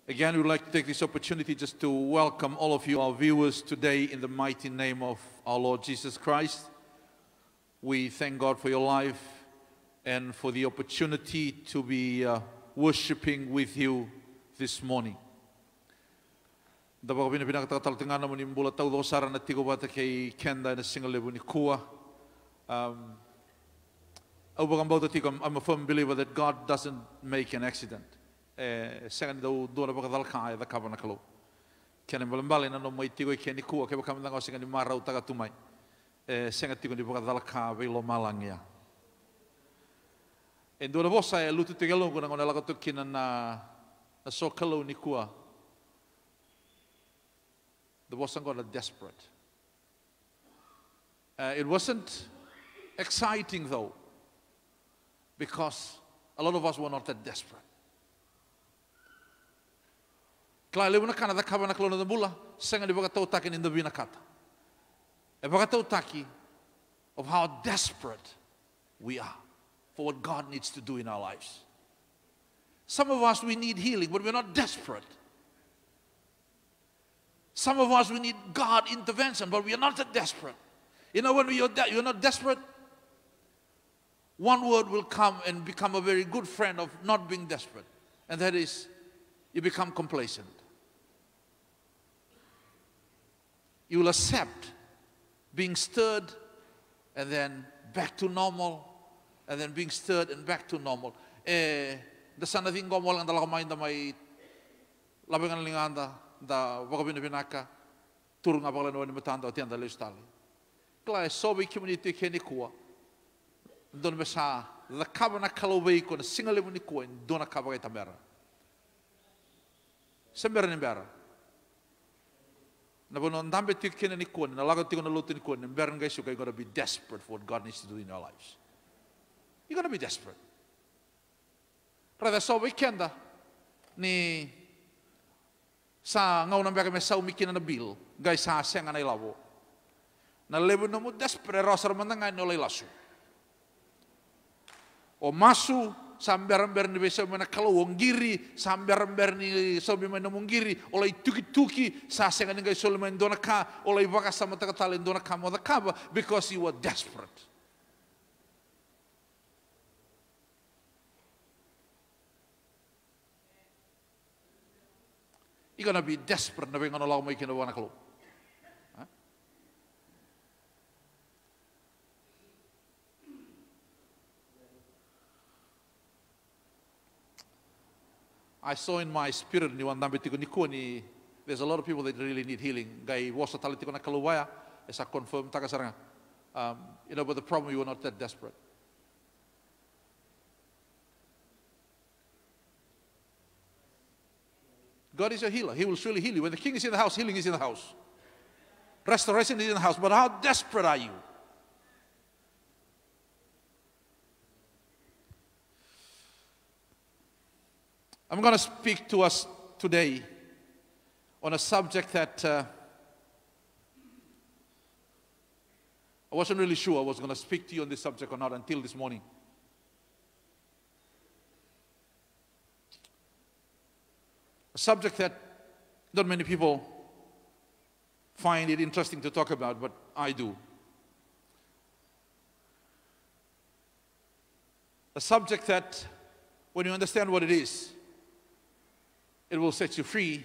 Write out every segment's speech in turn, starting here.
Again, we would like to take this opportunity just to welcome all of you, our viewers, today in the mighty name of our Lord Jesus Christ. We thank God for your life and for the opportunity to be worshiping with you this morning. Dapat kami pinakatatal tengah namun imbula tahu dosara na tigo bata kay kenda na single level ni kuwa. I'm a firm believer that God doesn't make an accident. Second daw doon na bakadal kaya da kaba na kalo. Kaya nimbalambali na no may tigo kaya ni kuwa kaya bakam nang osingan ni maraw taga tumay. Second tigo ni bakadal kaya velo malang ya. And doon na bosa ay luto tigalo ko nang onalagot kinan na so kalo ni kuwa. The wasn't got desperate. It wasn't exciting though, because a lot of us were not that desperate. Kaya lewo na kana da kaba na klona da bula, senga di bakatau taki in the binakata. E bakatau taki of how desperate we are for what God needs to do in our lives. Some of us, we need healing, but we're not desperate. Some of us, we need God intervention, but we are not that desperate. You know, when you're not desperate, one word will come and become a very good friend of not being desperate. And that is, you become complacent. You will accept being stirred and then back to normal, and then being stirred and back to normal. The sana thing go mo lang dala kumain da may labingan linganda da wakabina binaka turun nga bakla no ni matanda tian da listali. Kaya sobi community keni kuwa. Don besa the kaba na kalaway ko na single ni kuwa don na kaba kay tamera. Sembera ni bera. Na bono ndambe tikene ni kuwa na lagot tiko na luto ni kuwa. Mbera guys, you're gonna be desperate for what God needs to do in your lives. You're gonna be desperate. Rada sobi kenda ni sa ngaw nang baka may sa umikin na bil, guys sa senga na ilabo. Na levo na mo desperate rosar mandangan no lasu. O masu samber-amber ni besa mana kalawong giri, samber-amber ni sobi mana munggiri, olay tuki-tuki sa senga ni guys solman dona ka, olay baka sa matakatalin dona ka mo da kaba because you were desperate. You're going to be desperate na bang ano mo ikinawa na kalo. I saw in my spirit ni wandambe tiko ni kuani, there's a lot of people that really need healing. Gai wasa tali tiko na kalawaya, esa confirm taka saranga. You know, but the problem, you were not that desperate. God is a healer. He will surely heal you. When the king is in the house, healing is in the house. Restoration is in the house. But how desperate are you? I'm going to speak to us today on a subject that I wasn't really sure I was going to speak to you on this subject or not until this morning. A subject that not many people find it interesting to talk about, but I do. A subject that, when you understand what it is, it will set you free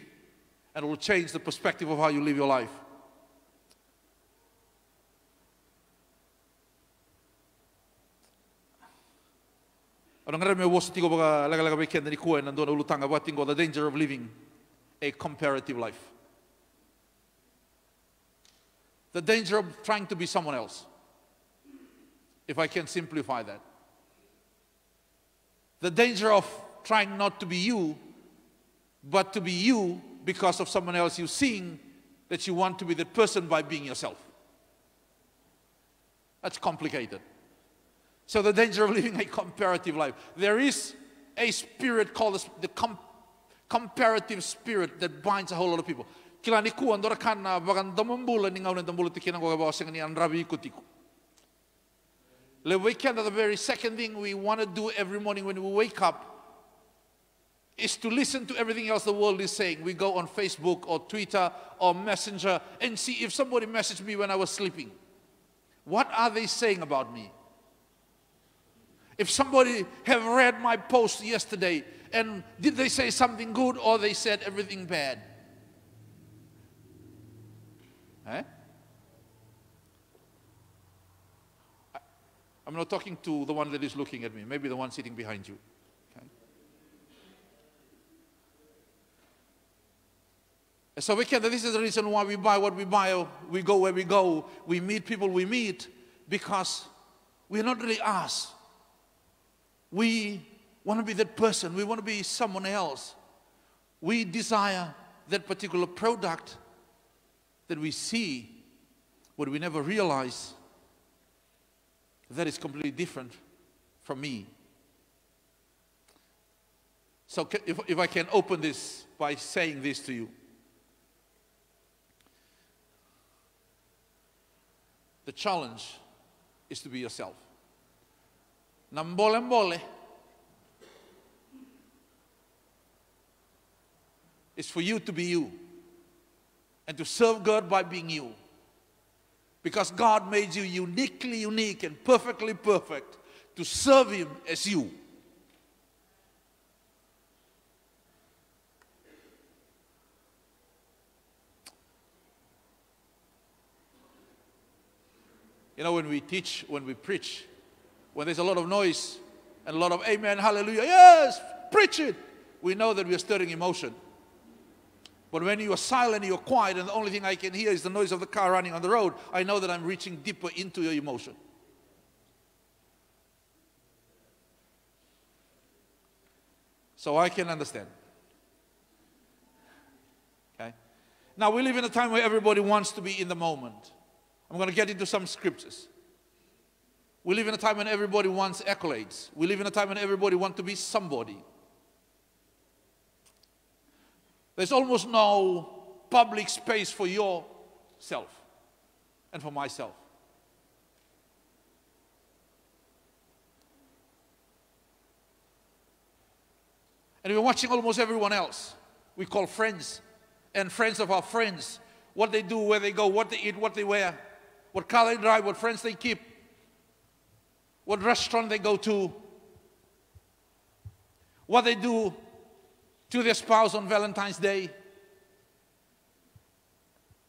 and it will change the perspective of how you live your life. The danger of living a comparative life. The danger of trying to be someone else, if I can simplify that. The danger of trying not to be you, but to be you because of someone else you seeing that you want to be that person by being yourself. That's complicated. So the danger of living a comparative life. There is a spirit called the comparative spirit that binds a whole lot of people. Kilani ku andora kana bagan damambula ni ngawna dambulo tikina ko ba senga ni anrabi kutiku. The very second thing we want to do every morning when we wake up is to listen to everything else the world is saying. We go on Facebook or Twitter or Messenger and see if somebody messaged me when I was sleeping. What are they saying about me? If somebody have read my post yesterday, and did they say something good or they said everything bad? Eh? I'm not talking to the one that is looking at me, maybe the one sitting behind you. Okay? So this is the reason why we buy what we buy, we go where we go, we meet people we meet, because we're not really us. We want to be that person, we want to be someone else. We desire that particular product that we see, but we never realize that is completely different from me. So if I can open this by saying this to you. The challenge is to be yourself. Nambole is for you to be you and to serve God by being you. Because God made you uniquely unique and perfectly perfect to serve Him as you. You know, when we teach, when we preach, when there's a lot of noise and a lot of amen, hallelujah, yes, preach it, we know that we are stirring emotion. But when you are silent, you're quiet, and the only thing I can hear is the noise of the car running on the road, I know that I'm reaching deeper into your emotion. So I can understand. Okay? Now we live in a time where everybody wants to be in the moment. I'm going to get into some scriptures. We live in a time when everybody wants accolades. We live in a time when everybody wants to be somebody. There's almost no public space for yourself and for myself. And we're watching almost everyone else. We call friends and friends of our friends. What they do, where they go, what they eat, what they wear, what car they drive, what friends they keep, what restaurant they go to, what they do to their spouse on Valentine's Day.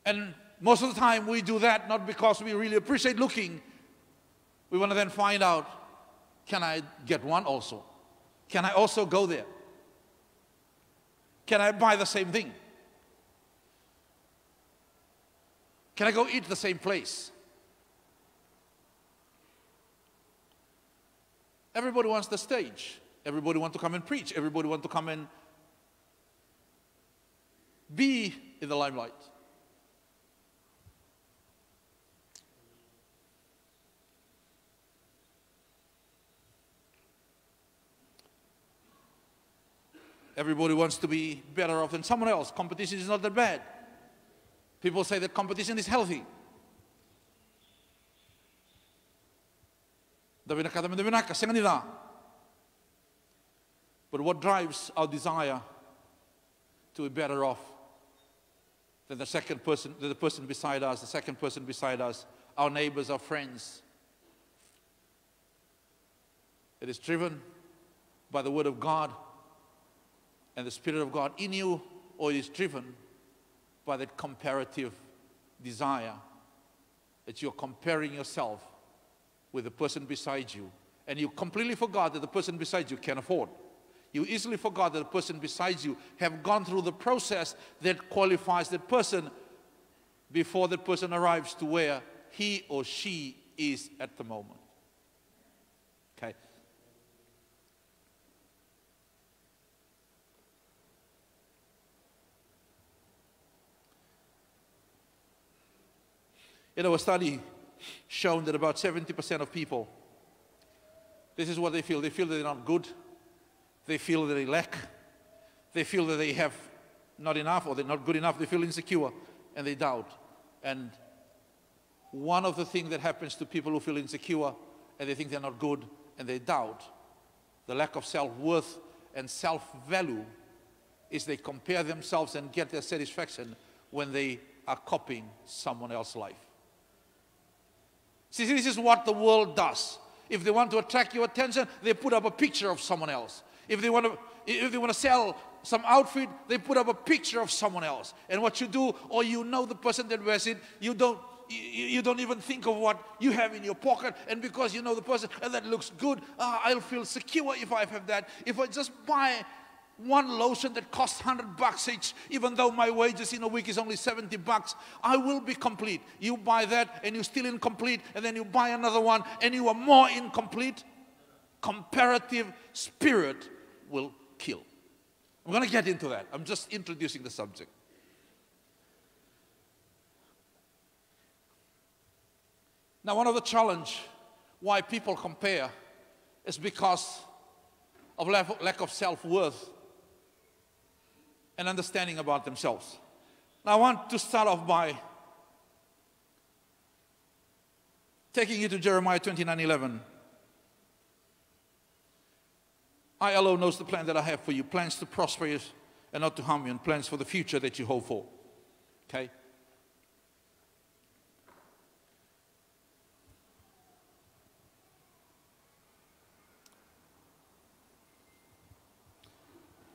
And most of the time we do that not because we really appreciate looking. We want to then find out, can I get one also? Can I also go there? Can I buy the same thing? Can I go eat the same place? Everybody wants the stage. Everybody wants to come and preach. Everybody wants to come and be in the limelight. Everybody wants to be better off than someone else. Competition is not that bad. People say that competition is healthy. But what drives our desire to be better off than the second person, the person beside us, the second person beside us, our neighbors, our friends? It is driven by the Word of God and the Spirit of God in you, or it is driven by that comparative desire that you're comparing yourself with the person beside you, and you completely forgot that the person beside you can afford. You easily forgot that the person beside you have gone through the process that qualifies that person before that person arrives to where he or she is at the moment. Okay. You know, a study shown that about 70% of people, this is what they feel. They feel that they're not good. They feel that they lack. They feel that they have not enough, or they're not good enough. They feel insecure and they doubt. And one of the things that happens to people who feel insecure and they think they're not good and they doubt, the lack of self-worth and self-value is they compare themselves and get their satisfaction when they are copying someone else's life. See, this is what the world does. If they want to attract your attention, they put up a picture of someone else. If they want to sell some outfit, they put up a picture of someone else. And what you do, or you know the person that wears it, you don't even think of what you have in your pocket. And because you know the person, and that looks good, I'll feel secure if I have that. If I just buy one lotion that costs $100 each, even though my wages in a week is only $70, I will be complete. You buy that and you're still incomplete, and then you buy another one and you are more incomplete. Comparative spirit will kill. I'm going to get into that. I'm just introducing the subject. Now, one of the challenges why people compare is because of lack of self-worth and understanding about themselves. Now, I want to start off by taking you to Jeremiah 29:11. I alone knows the plan that I have for you, plans to prosper you and not to harm you, and plans for the future that you hope for. Okay?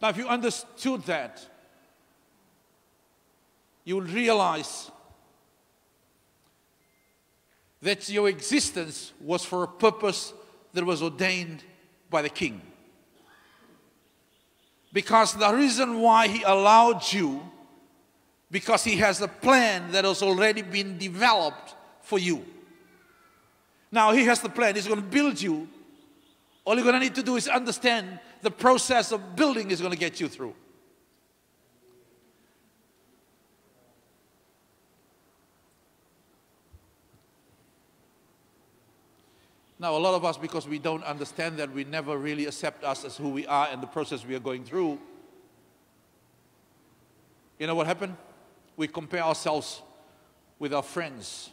Now, if you understood that, you will realize that your existence was for a purpose that was ordained by the King. Because the reason why He allowed you, because He has a plan that has already been developed for you. Now, He has the plan. He's going to build you. All you're going to need to do is understand the process of building is going to get you through. Now, a lot of us, because we don't understand that, we never really accept us as who we are and the process we are going through. You know what happened? We compare ourselves with our friends.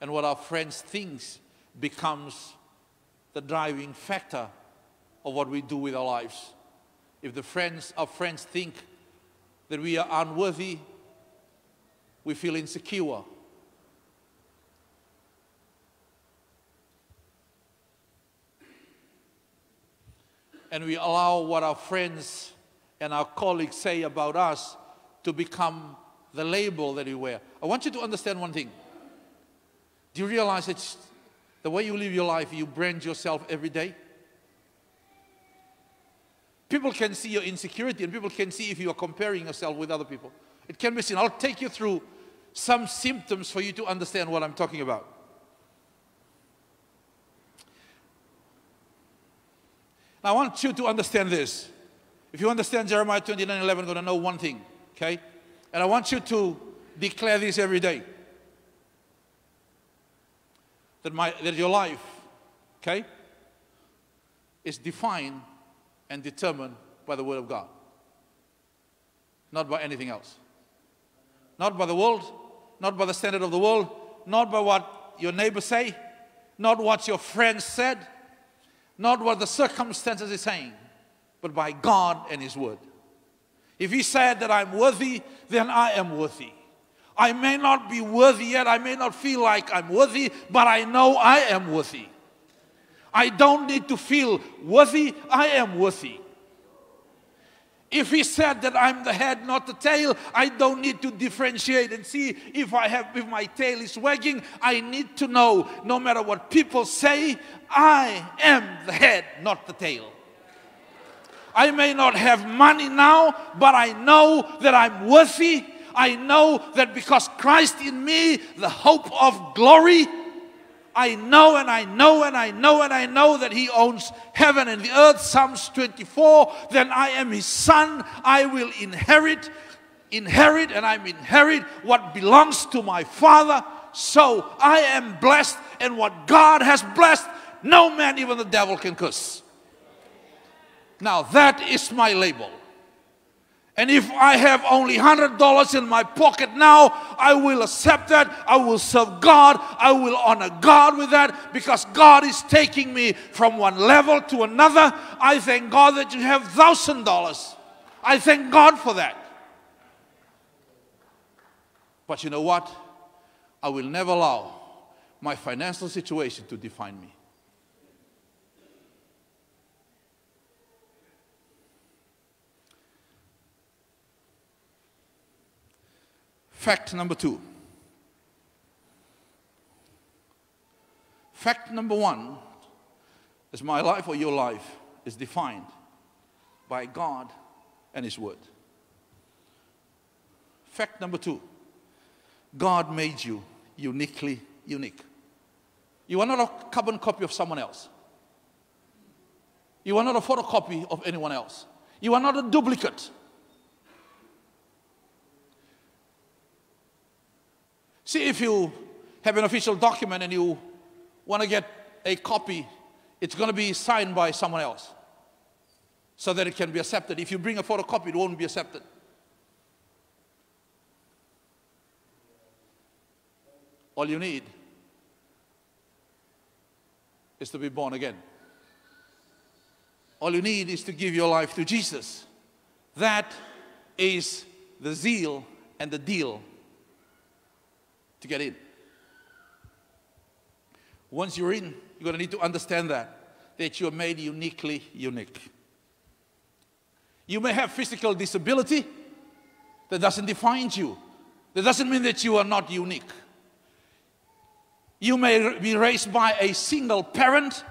And what our friends think becomes the driving factor of what we do with our lives. If our friends think that we are unworthy, we feel insecure. And we allow what our friends and our colleagues say about us to become the label that we wear. I want you to understand one thing. Do you realize that the way you live your life, you brand yourself every day? People can see your insecurity, and people can see if you are comparing yourself with other people. It can be seen. I'll take you through some symptoms for you to understand what I'm talking about. Now, I want you to understand this. If you understand Jeremiah 29:11, you're going to know one thing, okay? And I want you to declare this every day. That your life, okay, is defined and determined by the Word of God. Not by anything else. Not by the world, not by the standard of the world, not by what your neighbors say, not what your friends said, not what the circumstances is saying, but by God and His Word. If He said that I'm worthy, then I am worthy. I may not be worthy yet, I may not feel like I'm worthy, but I know I am worthy. I don't need to feel worthy, I am worthy. If He said that I'm the head, not the tail, I don't need to differentiate and see if my tail is wagging. I need to know, no matter what people say, I am the head, not the tail. I may not have money now, but I know that I'm worthy. I know that because Christ in me, the hope of glory, I know and I know and I know and I know that He owns heaven and the earth. Psalms 24, then I am His son. I will inherit and I'm inherit what belongs to my Father. So I am blessed, and what God has blessed, no man, even the devil, can curse. Now that is my label. And if I have only $100 in my pocket now, I will accept that. I will serve God. I will honor God with that, because God is taking me from one level to another. I thank God that you have $1,000. I thank God for that. But you know what? I will never allow my financial situation to define me. Fact number 2. Fact number 1 is my life or your life is defined by God and His Word. Fact number 2. God made you uniquely unique. You are not a carbon copy of someone else. You are not a photocopy of anyone else. You are not a duplicate. See, if you have an official document and you want to get a copy, it's going to be signed by someone else so that it can be accepted. If you bring a photocopy, it won't be accepted. All you need is to be born again. All you need is to give your life to Jesus. That is the zeal and the deal to get in. Once you're in, you're going to need to understand that you're made uniquely unique. You may have physical disability. That doesn't define you. That doesn't mean that you are not unique. You may be raised by a single parent.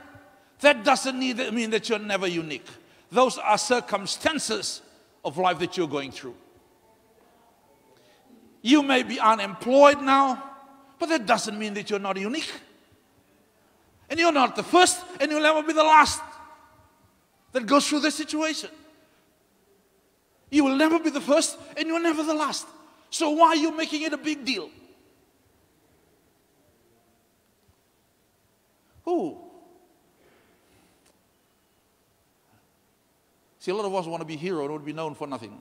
That doesn't mean that you're never unique. Those are circumstances of life that you're going through. You may be unemployed now, but that doesn't mean that you're not unique. And you're not the first, and you'll never be the last that goes through this situation. You will never be the first, and you're never the last. So why are you making it a big deal? Ooh. See, a lot of us want to be hero and want to be known for nothing.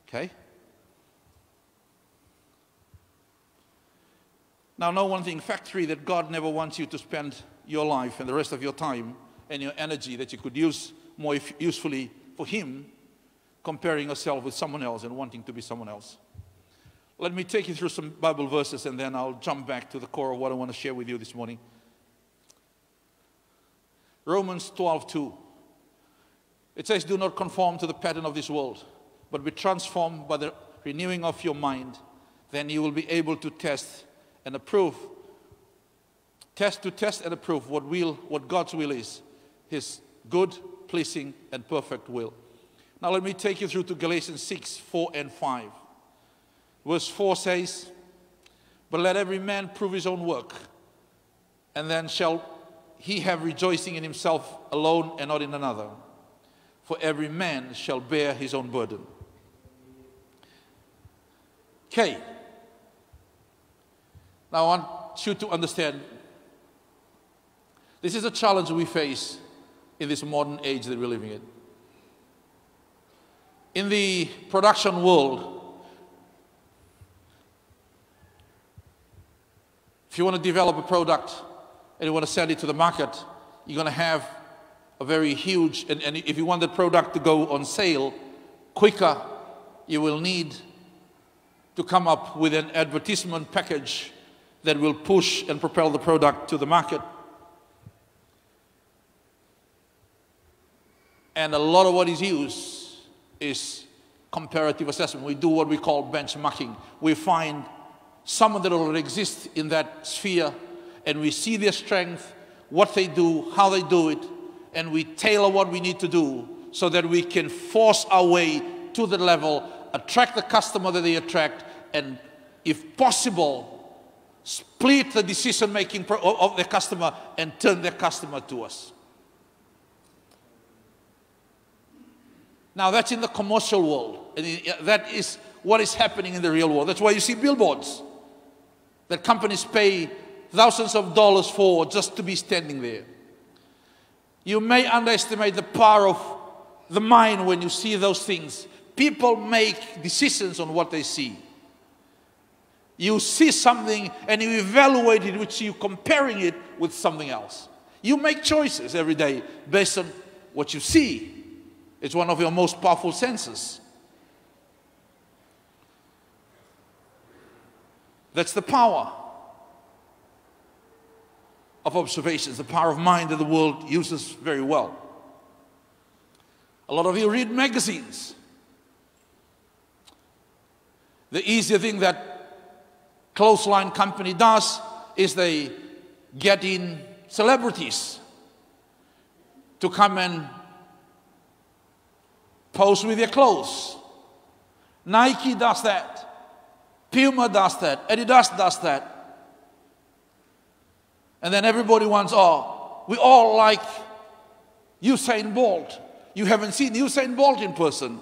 Okay? Now, know one thing, fact 3, that God never wants you to spend your life and the rest of your time and your energy that you could use more usefully for Him, comparing yourself with someone else and wanting to be someone else. Let me take you through some Bible verses and then I'll jump back to the core of what I want to share with you this morning. Romans 12:2. It says, do not conform to the pattern of this world, but be transformed by the renewing of your mind. Then you will be able to test and approve what God's will is, His good, pleasing, and perfect will. Now let me take you through to Galatians 6:4 and 5. Verse 4 says, but let every man prove his own work, and then shall he have rejoicing in himself alone and not in another. For every man shall bear his own burden. Okay. Now I want you to understand, this is a challenge we face in this modern age that we're living in. In the production world, if you want to develop a product and you want to sell it to the market, you're going to have a very huge, and if you want the product to go on sale quicker, you will need to come up with an advertisement package that will push and propel the product to the market. And a lot of what is used is comparative assessment. We do what we call benchmarking. We find someone that already exists in that sphere, and we see their strength, what they do, how they do it, and we tailor what we need to do so that we can force our way to the level, attract the customer that they attract, and if possible, split the decision-making of the customer and turn the customer to us. Now that's in the commercial world, and that is what is happening in the real world. That's why you see billboards that companies pay thousands of dollars for just to be standing there. You may underestimate the power of the mind when you see those things. People make decisions on what they see. You see something and you evaluate it, which you're comparing it with something else. You make choices every day based on what you see. It's one of your most powerful senses. That's the power of observations, the power of mind that the world uses very well. A lot of you read magazines. The easier thing that clothesline company does is they get in celebrities to come and pose with their clothes. Nike does that. Puma does that. Adidas does that. And then everybody wants, oh, we all like Usain Bolt. You haven't seen Usain Bolt in person.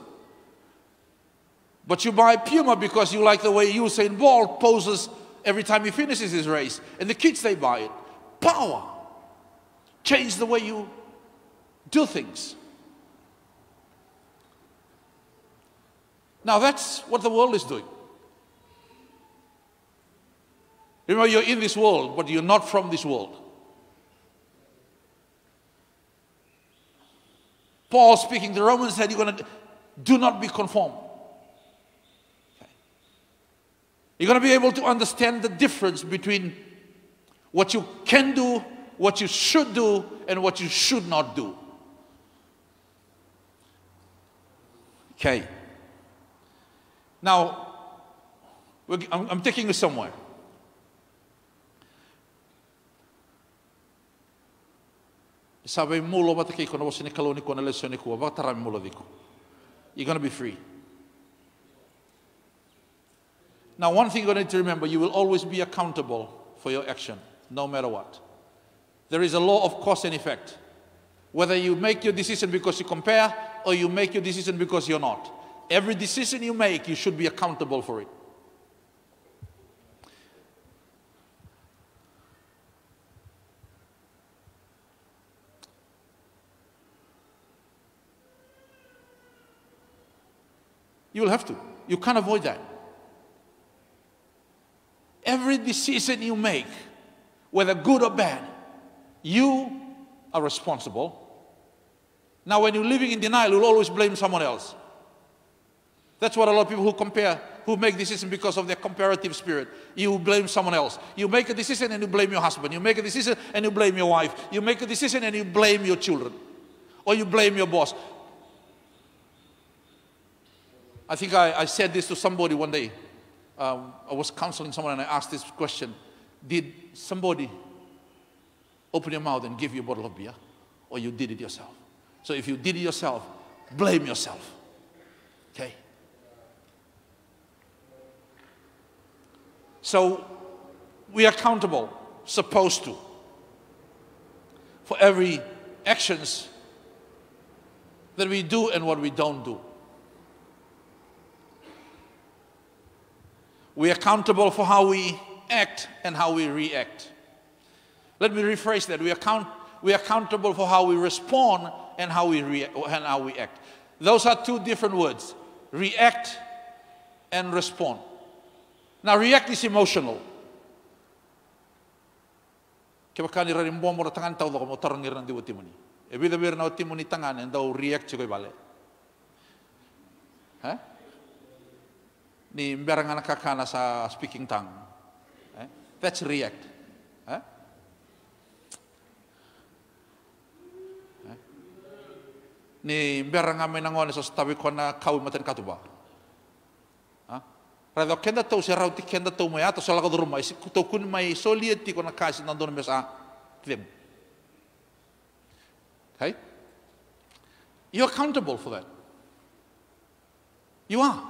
But you buy Puma because you like the way Usain Bolt poses every time he finishes his race. And the kids, they buy it. Power. Change the way you do things. Now that's what the world is doing. Remember, you're in this world, but you're not from this world. Paul, speaking to the Romans, said, you're going to do not be conformed. Okay. You're going to be able to understand the difference between what you can do, what you should do, and what you should not do. Okay. Now, I'm taking you somewhere. Sabi mulo ba taki kono wasini kaloni kono lesoni ko ba tarami mulo diko. You're going to be free. Now, one thing you need to remember, you will always be accountable for your action, no matter what. There is a law of cause and effect. Whether you make your decision because you compare or you make your decision because you're not. Every decision you make, you should be accountable for it. You will have to. You can't avoid that. Every decision you make, whether good or bad, you are responsible. Now, when you're living in denial, you'll always blame someone else. That's what a lot of people who compare, who make decisions because of their comparative spirit. You blame someone else. You make a decision and you blame your husband. You make a decision and you blame your wife. You make a decision and you blame your children. Or you blame your boss. I think I said this to somebody one day. I was counseling someone and I asked this question. Did somebody open your mouth and give you a bottle of beer? Or you did it yourself? So if you did it yourself, blame yourself. Okay? So we are accountable, supposed to, for every actions that we do and what we don't do. We are accountable for how we act and how we react. Let me rephrase that. We are accountable for how we respond and how we react and how we act. Those are two different words. React and respond. Now, react is emotional. Kaya kani rin mo mo tangan tao ko mo tarang rin di utimuni. Ebida bir na utimuni tangan and daw react siya bale. Huh? Ni mberangan nakakana sa speaking tongue. That's react. Ni mberangan may nangon sa tabi ko na kau maten katuba. Rado kenda tau se rauti kenda tau mai ato sa lago do rumai si tau kun mai solieti ko na kasi nandun mesa them. Okay? You're accountable for that. You are.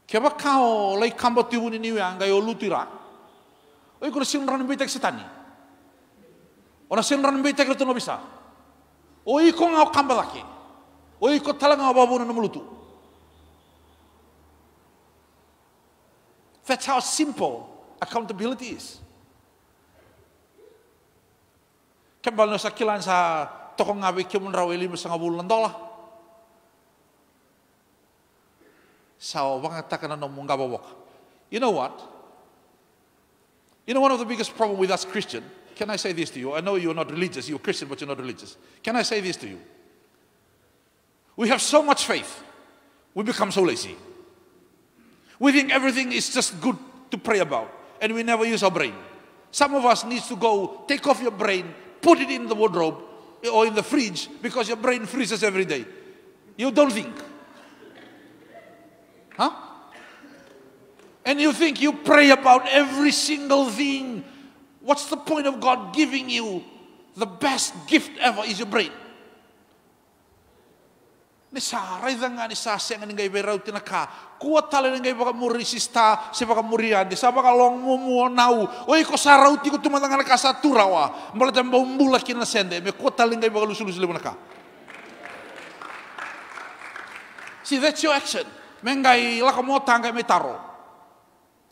Kaya ba kao lai kamba tiwuni niwe angay o lutira? Oy ko na sinran bitek sitani. O na sinran bitek rito no bisa. Oy ko nga kamba laki. Oy ko talaga nga babu na mulutu. That's how simple accountability is. Kembal no sa kilan sa tokong ngawi kimun raw $5 bulan. Sao bangata ka na no mong gabawak. You know what? You know one of the biggest problem with us Christian, can I say this to you? I know you're not religious, you're Christian but you're not religious. Can I say this to you? We have so much faith, we become so lazy. We think everything is just good to pray about, and we never use our brain. Some of us needs to go, take off your brain, put it in the wardrobe or in the fridge, because your brain freezes every day. You don't think. Huh? And you think you pray about every single thing. What's the point of God giving you the best gift ever is your brain? Ni sarai nga ni saseng nga iberaw tinaka. Kuwa tala nga ibaka murisista si baka murian. Di sa baka long mumuanaw. Oy ko saraw ti ko tumatang ka sa turawa. Mbala tamba umbula kina sende. Me kuwa tala nga ibaka lusul-lusul naka. See, that's your action. Mengay lakamota nga may taro.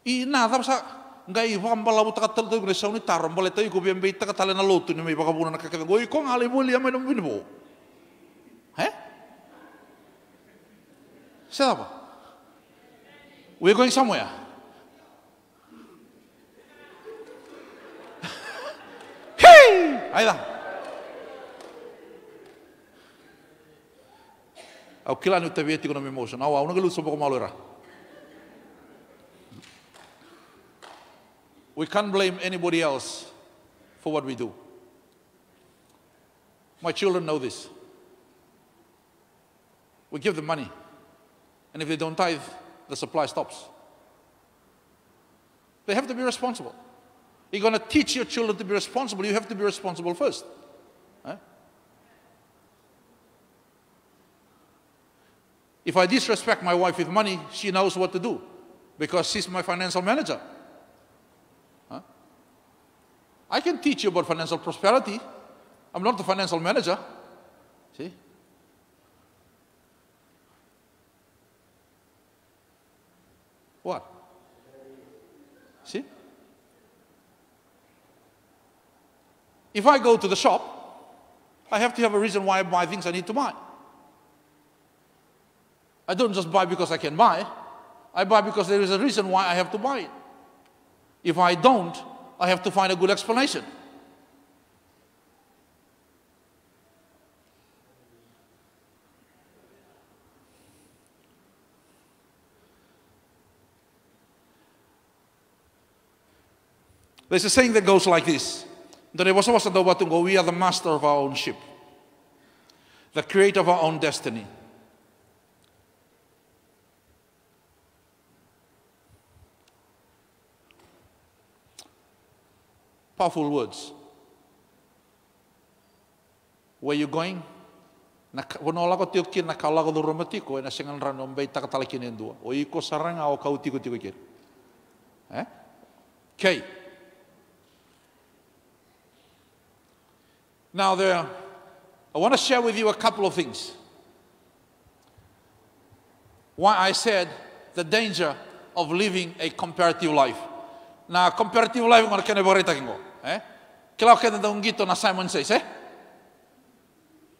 Ina tapos sa ngai vambala buta katal to gresa ni taro. Mbala tayo ko biyambay ta katala na loto ni may baka buna nakakita. Oy ko ngali mo liya may nambinbo. Eh? Siapa? We're going somewhere. Hey! Aida. Au kila ni tabiati ko na emotion. Au nagaluso pa ko malora. We can't blame anybody else for what we do. My children know this. We give them money. And if they don't tithe, the supply stops. They have to be responsible. You're going to teach your children to be responsible, you have to be responsible first. Eh? If I disrespect my wife with money, she knows what to do, because she's my financial manager. Huh? I can teach you about financial prosperity. I'm not the financial manager. See? What? See? If I go to the shop, I have to have a reason why I buy things I need to buy. I don't just buy because I can buy. I buy because there is a reason why I have to buy it. If I don't, I have to find a good explanation. There's a saying that goes like this. We are the master of our own ship, the creator of our own destiny. Powerful words. Where you going? Wano lako tiukin na kalako do romatiko na singan ranom bay takatalakin endua. O iko saranga o kautiko tiko kir. Eh? Okay. Now I want to share with you a couple of things. Why I said the danger of living a comparative life. Now, comparative life, I'm going to borita kingo. Kila kaya na ungito na Simon says,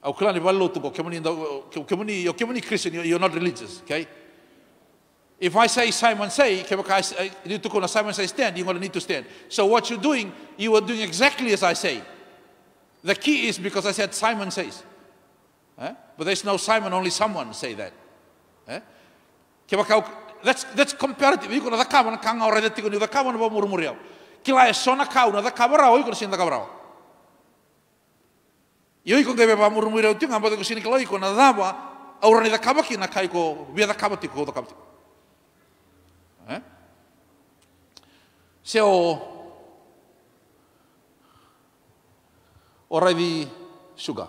Au kila ni walo tuko kemuni Christian, you're not religious, okay? If I say Simon say, you took on a Simon say stand, you're going to need to stand. So what you're doing, you are doing exactly as I say. The key is because I said Simon says. But there's no Simon, only someone say that. That's comparative. You can have the kawan kang already taken the kawan about murmuriao. Kila is sona kauna the kabarao, you can see the kabarao. You can give a murmuriao thing about the Kusinikalo, you can have already the kabaki na kaiko, via the kabatiko, the kabati. So, already sugar.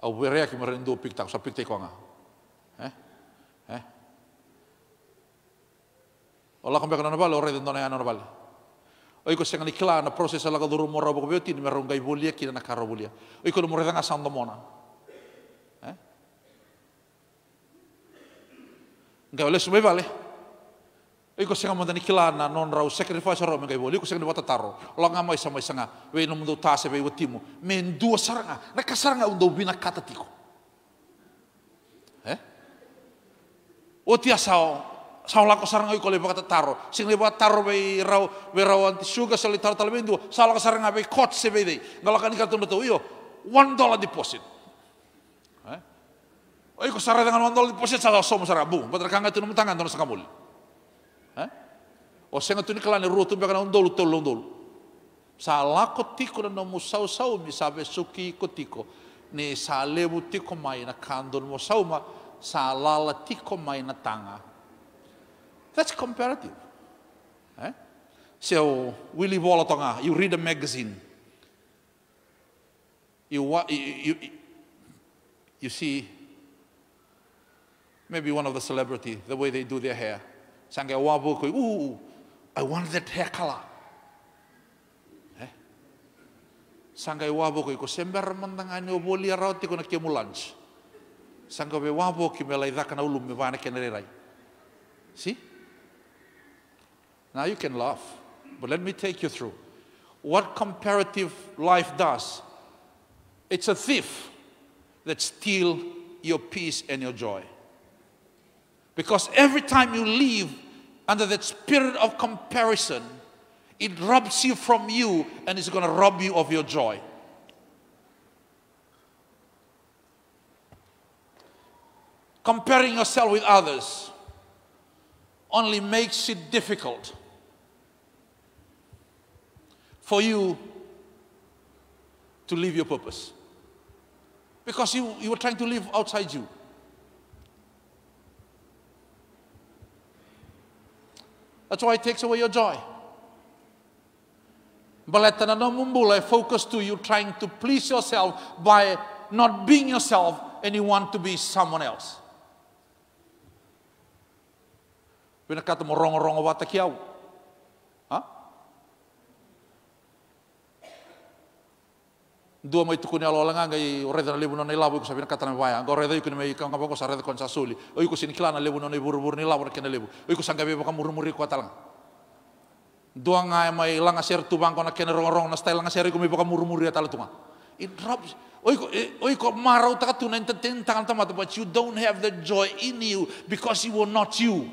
Au berea ki merendo piktak sa piktek ko nga. Ola kang bekana nabal already ndona yana nabal. Oi ko senga nikla na proses ala ka duru mora bo beti ni merong gai bolia ki na karo bolia. Oi ko mo nga sando mona. Nga ole sube vale. Oi ko senga mo dani kila na non rau sacrifice ro me gai bolia ko senga bota taro. Ola nga mai sama sanga we no mundo tase we watimu. Men dua saranga na kasaranga undo bina kata tiko. O tia sao lako saranga iko leba kata taro. Sing leba taro be rau anti sugar sali taro talbendu. Sao lako saranga be kot se be dei. Ngalakan kartu beto iyo $1 deposit. Oi ko sarada nga mandol po siya sa somo sara bu. Badra kanga tu mutangan dono sa kamul. O senga tu ni kala ni rutu be kana ndol tolong. Sa lako tiko na mo sau mi sabe suki ko tiko. Ni sa lebu tiko mai na kandon mo sauma sa lala tiko mai na tanga. That's comparative. So we live all tonga. You read a magazine. You see maybe one of the celebrity, the way they do their hair. Sangga wabu ko, ooh, I want that hair color. Sangga wabu ko sembar mandangani oboli arauti ko na lunch. Sangga be wabu ki melai dakana ulum me vana kenerai. See? Now you can laugh, but let me take you through what comparative life does. It's a thief that steals your peace and your joy. Because every time you live under that spirit of comparison, it robs you from you and it's going to rob you of your joy. Comparing yourself with others only makes it difficult for you to live your purpose. Because you were trying to live outside you. That's why it takes away your joy. Baletana no mumbula focus to you trying to please yourself by not being yourself and you want to be someone else. Pinakata mo rongo wata kiaw. Dua mai tukuni alo langa ngai oreda lebu no labu ko sabina katana waya ngo oreda yukuni mai kanga ko sareda kon sasuli o yuko sini klana lebu no buru ni labu kene lebu o yuko sanga be ka murmuri ko talanga dua ngai mai langa ser tubang ko na kene rong na style langa ser ko mai ka murmuri atala tunga it drops o yuko marau takatuna entertain tangan tamata, but you don't have the joy in you because you were not you.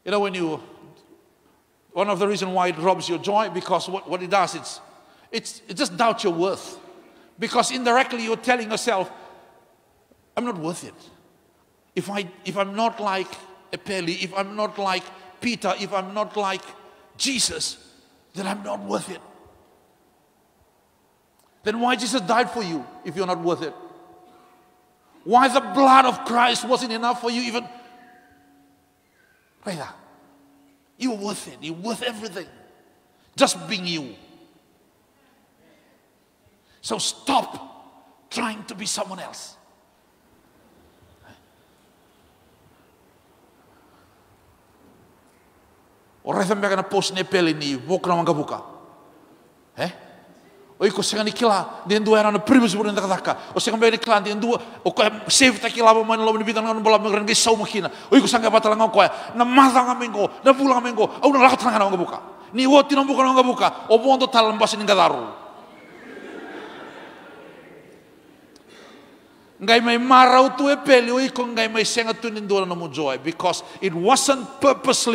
You know, one of the reasons why it robs your joy, because what it does, it just doubts your worth. Because indirectly you're telling yourself, I'm not worth it. If I'm not like Epeli, if I'm not like Peter, if I'm not like Jesus, then I'm not worth it. Then why Jesus died for you if you're not worth it? Why the blood of Christ wasn't enough for you even? Right there. You're worth it. You're worth everything. Just being you. So stop trying to be someone else. Orang yang mereka post nepel ini, bukan orang buka. Oi ko senga ni kila den dua era na primus bulan taka o senga be ni kila den dua o ko save ta kila mo no ni bitan no bola ngren ge sau makina oi ko sanga batala ngko na mata ngamengo na pula ngamengo au na lakot ngana ngabuka ni woti no buka ngabuka o bondo talam basin ngadaru ngai mai marau tu e pele oi ko ngai mai senga tu ni dua no mo joy, because it wasn't purpose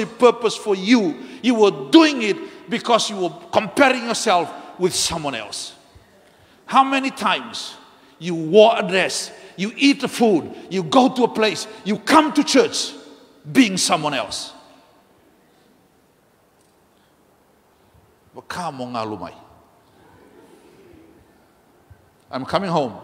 for you. You were doing it because you were comparing yourself with someone else. How many times you wear a dress, you eat the food, you go to a place, you come to church being someone else? I'm coming home.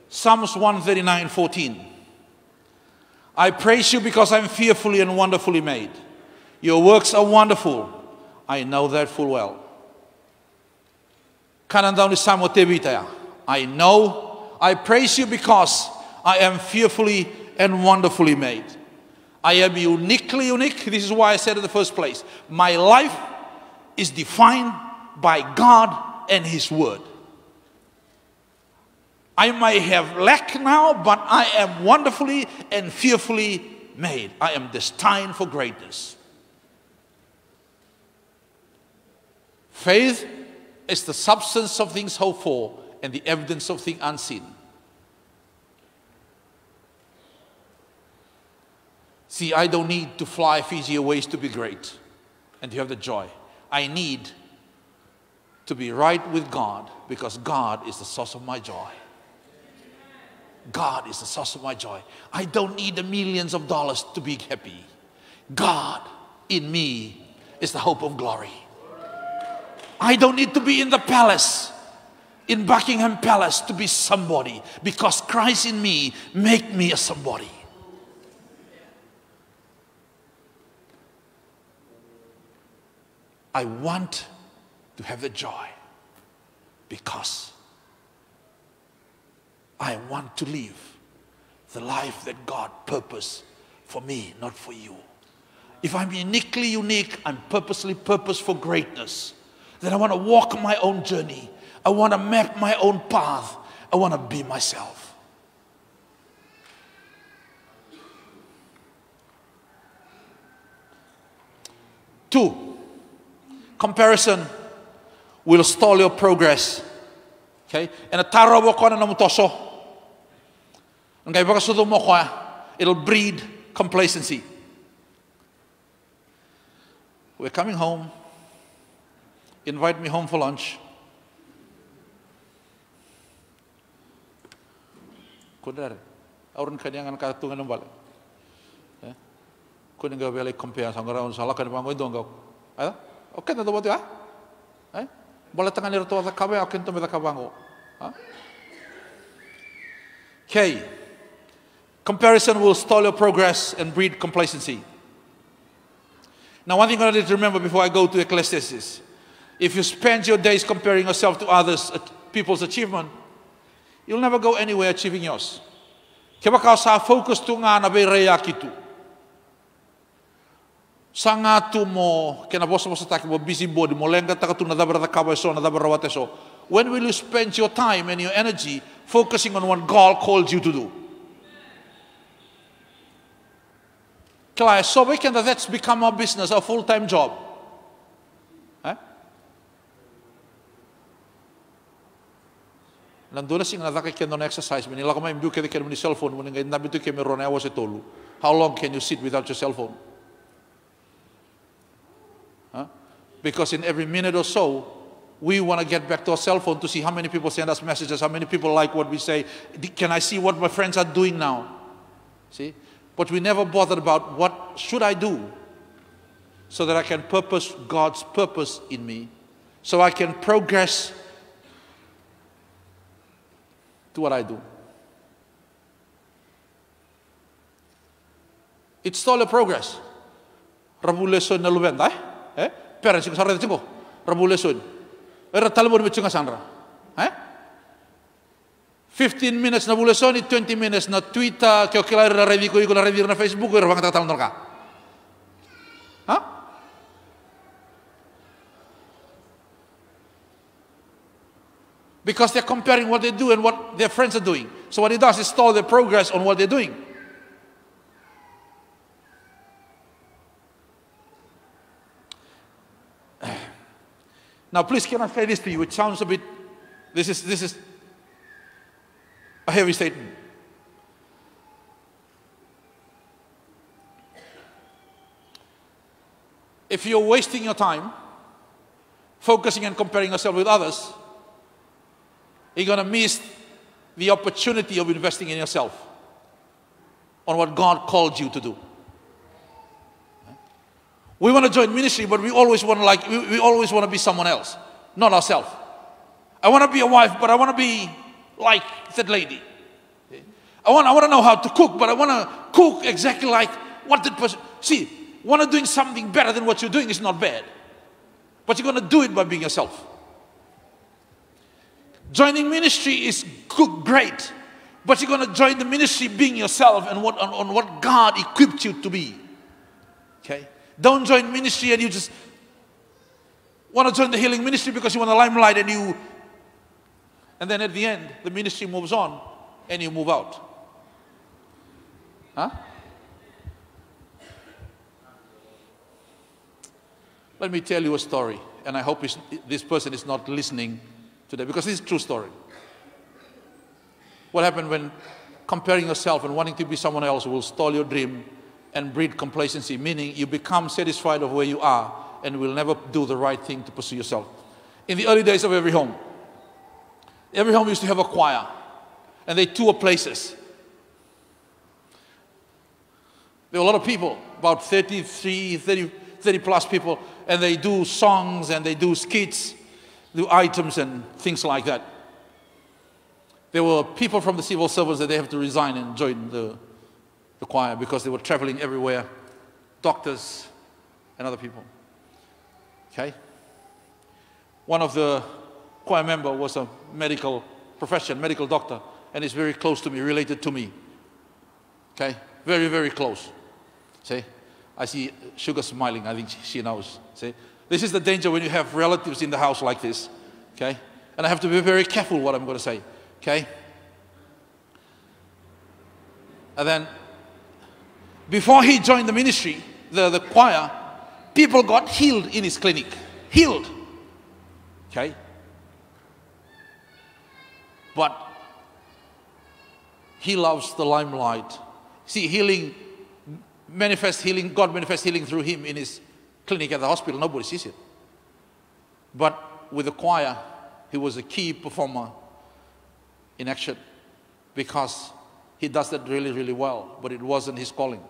Psalms 139:14. I praise you because I'm fearfully and wonderfully made. Your works are wonderful. I know that full well. I know, I praise you because I am fearfully and wonderfully made. I am uniquely unique. This is why I said in the first place, my life is defined by God and His Word. I may have lack now, but I am wonderfully and fearfully made. I am destined for greatness. Faith is the substance of things hoped for and the evidence of things unseen. See, I don't need to fly Fiji Airways to be great and to have the joy. I need to be right with God because God is the source of my joy. God is the source of my joy. I don't need the millions of dollars to be happy. God in me is the hope of glory. I don't need to be in the palace, in Buckingham Palace, to be somebody because Christ in me make me a somebody. I want to have the joy because I want to live the life that God purposed for me, not for you. If I'm uniquely unique, I'm purposely purposed for greatness. Then I want to walk my own journey. I want to map my own path. I want to be myself. Two, comparison will stall your progress. Okay? And a taro mo ko na namutoso. Ang kaya baka sudo mo ko, it'll breed complacency. We're coming home. Invite me home for lunch. Kudar, orang kanyang katungan ng balik. Kung nga wala compare sa ngaraon sa lakan pangoy dong ay okay na daw dia ay bola tangan nito sa kabe akin to meta kabango. Okay, comparison will stall your progress and breed complacency. Now, one thing I need to remember before I go to Ecclesiastes, if you spend your days comparing yourself to others, people's achievement, you'll never go anywhere achieving yours. Kaya ka sa focus to nga na bereya kitu. Sa nga tu mo, kinabosa mo sa taki mo, busy body mo, lenga takatu na dabara takabay so, na dabara wate so. When will you spend your time and your energy focusing on what God called you to do? Kaya so we can that's become our business, our full-time job. Nandula sing nadaki can don't exercise. Manila ko may imbu kaya kaya cell phone. Muna ngayon nabi to kaya meron na awas itolu. How long can you sit without your cell phone? Because in every minute or so, we want to get back to our cell phone to see how many people send us messages, how many people like what we say. Can I see what my friends are doing now? See? But we never bothered about what should I do so that I can purpose God's purpose in me, so I can progress to what I do. It's all a progress. Rabuleson na lubenda, Parents ko sarili ko. Rabuleson. Talabo ni Bichunga Sandra. 15 minutes na buleson, 20 minutes na Twitter, kaya kilala na review ko na review na Facebook, pero bang tatalon ka? Because they're comparing what they do and what their friends are doing. So what it does is stall their progress on what they're doing. Now, please, can I say this to you? It sounds a bit. This is a heavy statement. If you're wasting your time focusing and comparing yourself with others, you're going to miss the opportunity of investing in yourself on what God called you to do. We want to join ministry, but we always want to we always want to be someone else, not ourselves. I want to be a wife, but I want to be like that lady. I want to know how to cook, but I want to cook exactly like what that person. See, want to doing something better than what you're doing is not bad, but you're going to do it by being yourself. Joining ministry is good, great, but you're going to join the ministry being yourself and on what God equipped you to be. Okay. Don't join ministry and you just want to join the healing ministry because you want the limelight and then at the end, the ministry moves on and you move out. Let me tell you a story. and I hope this person is not listening today, because this is a true story. What happened when comparing yourself and wanting to be someone else will stall your dream and breed complacency, meaning you become satisfied of where you are and will never do the right thing to pursue yourself. In the early days of every home used to have a choir, and they tour places. There were a lot of people, about 30 plus people, and they do songs and they do skits, do items and things like that. There were people from the civil service that they have to resign and join the choir because they were traveling everywhere, doctors and other people. Okay? One of the choir members was a medical doctor, and is very close to me, related to me. Okay? Very, very close. See? I see Sugar smiling. I think she knows. See? This is the danger when you have relatives in the house like this. Okay? And I have to be very careful what I'm going to say. Okay? And then, before he joined the ministry, the choir, people got healed in his clinic. Healed. Okay? But he loves the limelight. See, healing, God manifests healing through him in his clinic at the hospital. Nobody sees it. But with the choir, he was a key performer in action, because he does that really, really well, but it wasn't his calling.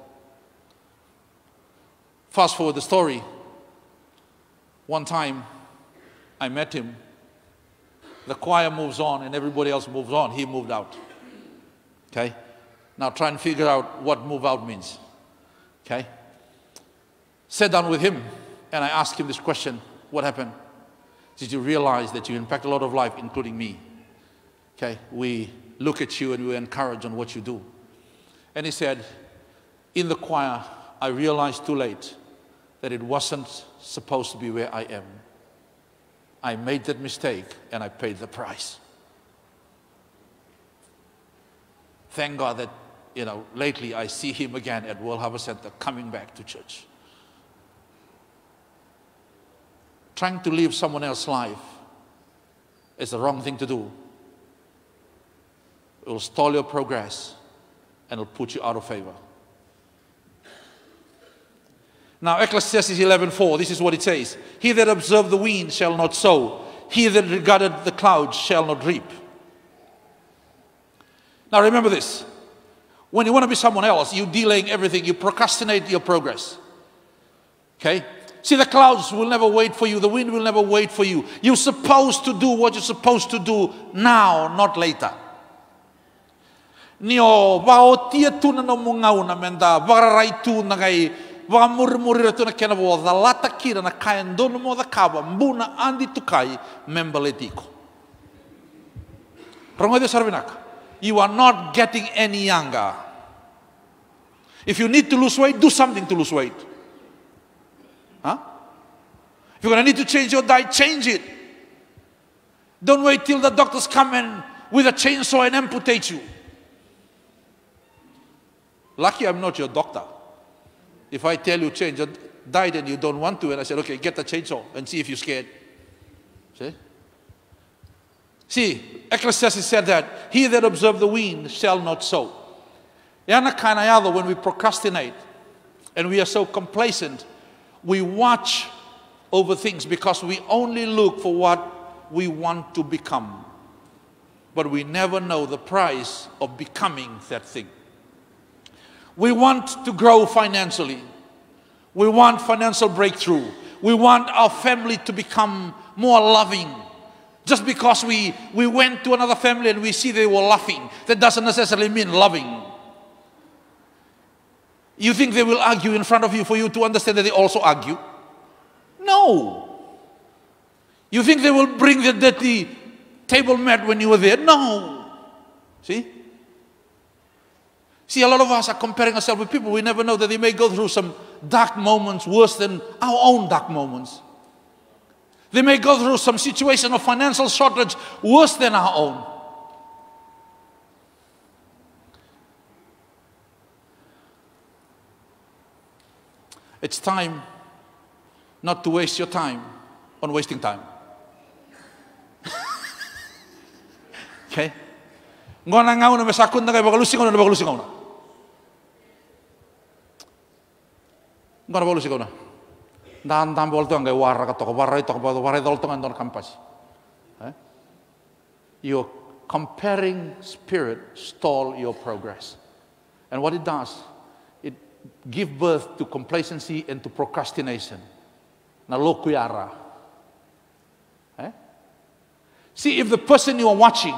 Fast forward the story. One time, I met him. The choir moves on and everybody else moves on. He moved out. Okay? Now try and figure out what move out means. Okay? Sat down with him and I asked him this question. What happened? Did you realize that you impact a lot of life, including me? Okay? We look at you and we encourage on what you do. And he said, in the choir, I realized too late that it wasn't supposed to be where I am. I made that mistake and I paid the price. Thank God that, lately I see him again at World Harvest Center coming back to church. Trying to live someone else's life is the wrong thing to do. It will stall your progress and it will put you out of favor. Now, Ecclesiastes 11:4, this is what it says. He that observed the wind shall not sow. He that regarded the clouds shall not reap. Now, remember this. When you want to be someone else, you're delaying everything. You procrastinate your progress. Okay? See, the clouds will never wait for you. The wind will never wait for you. You're supposed to do what you're supposed to do now, not later. Nio bao tia tuna no mungau na menda vararai tu na gai va murmurira tu na kena vo da lata kira na kain dono mo da kaba mbuna andi tukai membaletiko. Rongo de sarvinaka. You are not getting any younger. If you need to lose weight, do something to lose weight. Huh? If you're going to need to change your diet, change it. Don't wait till the doctors come in with a chainsaw and amputate you. Lucky I'm not your doctor. If I tell you change your diet and you don't want to, and I said, okay, get the chainsaw and see if you're scared. See? See, Ecclesiastes said that he that observes the wind shall not sow. When we procrastinate and we are so complacent, we watch over things because we only look for what we want to become. But we never know the price of becoming that thing. We want to grow financially. We want financial breakthrough. We want our family to become more loving. Just because we went to another family and we see they were laughing, that doesn't necessarily mean loving. You think they will argue in front of you for you to understand that they also argue? No. You think they will bring the dirty table mat when you were there? No. See? See, a lot of us are comparing ourselves with people. We never know that they may go through some dark moments worse than our own dark moments. They may go through some situation of financial shortage worse than our own. It's time not to waste your time on wasting time. Okay? Ngona ngau na mesakun na kay bakalusing na bakalusing na. Ngona bakalusing na. Dan tambol to ang kay wara ka to, wara ito ka wara dol to ngon kampas. Your comparing spirit stall your progress. And what it does, it gives birth to complacency and to procrastination. Na lokuyara. See, if the person you are watching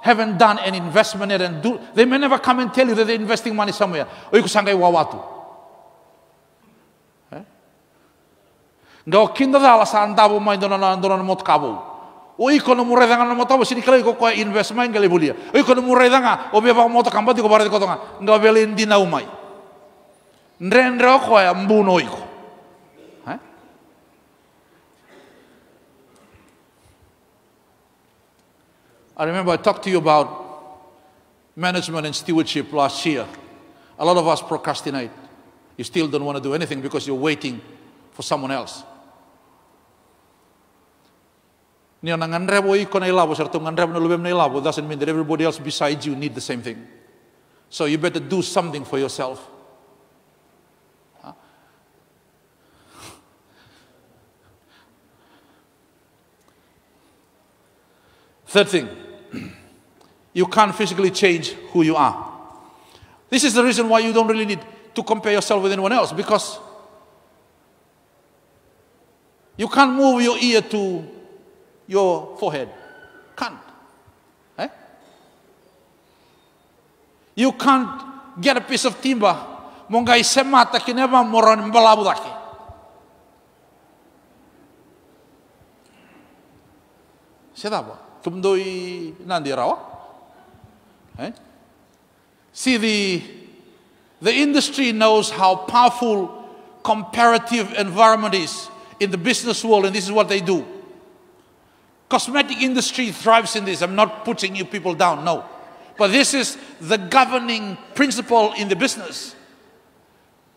haven't done an investment yet and they may never come and tell you that they're investing money somewhere. O iku sangay wawatu. Ngao kinda dala sa andabo mai dona mot kabo. O iko no muredanga no moto sini kala iko ko investment ngale bulia. O iko no muredanga o beba moto kamba di ko bare ko tonga. Ngao belin di na umai. Nrendro ko ya mbuno iko. I remember I talked to you about management and stewardship last year. A lot of us procrastinate. You still don't want to do anything because you're waiting for someone else. Doesn't mean that everybody else besides you need the same thing. So you better do something for yourself. Third thing, you can't physically change who you are. This is the reason why you don't really need to compare yourself with anyone else, because you can't move your ear to your forehead. Can't. You can't get a piece of timber. Mongai semata kineba moron balabudaki. Siapa? Kumdoi nandi rawa. See, the industry knows how powerful comparative environment is in the business world, and this is what they do. Cosmetic industry thrives in this. I'm not putting you people down, no. But this is the governing principle in the business.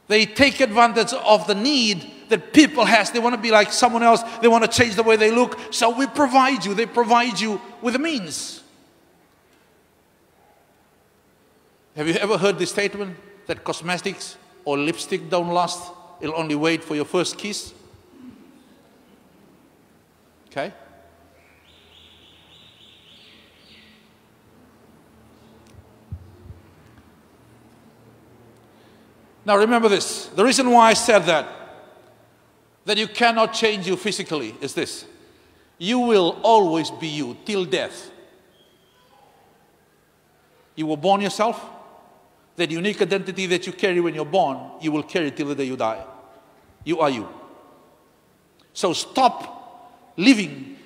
They take advantage of the need that people has. They want to be like someone else. They want to change the way they look. So we provide you. They provide you with the means. Have you ever heard this statement that cosmetics or lipstick don't last? It'll only wait for your first kiss. Okay? Now remember this. The reason why I said that you cannot change you physically is this. You will always be you till death. You were born yourself. That unique identity that you carry when you're born, you will carry till the day you die. You are you. So stop living,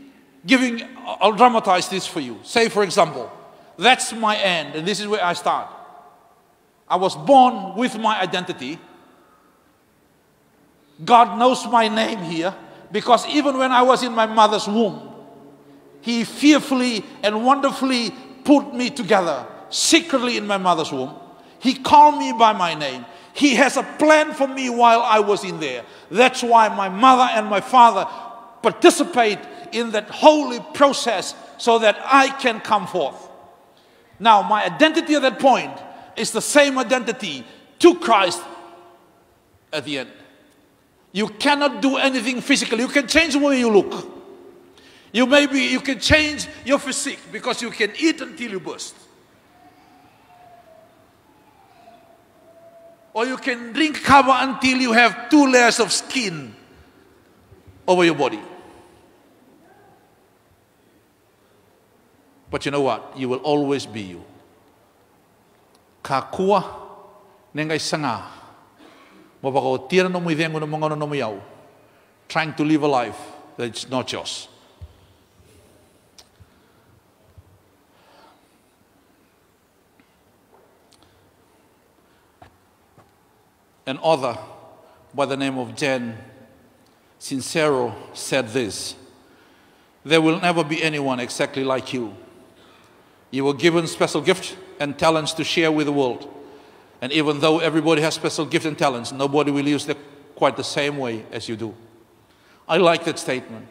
giving. I'll dramatize this for you. Say, for example, that's my end, and this is where I start. I was born with my identity. God knows my name here, because even when I was in my mother's womb, He fearfully and wonderfully put me together, secretly in my mother's womb. He called me by my name. He has a plan for me while I was in there. That's why my mother and my father participate in that holy process so that I can come forth. Now, my identity at that point is the same identity to Christ at the end. You cannot do anything physically. You can change the way you look. You can change your physique because you can eat until you burst. Or you can drink kava until you have 2 layers of skin over your body. But you know what? You will always be you. Kakua nengai sanga. Mabako tira no muy dengo no mongono no muyau. Trying to live a life that's not yours. An author by the name of Jen Sincero said this: there will never be anyone exactly like you. You were given special gifts and talents to share with the world. And even though everybody has special gifts and talents, nobody will use them quite the same way as you do. I like that statement.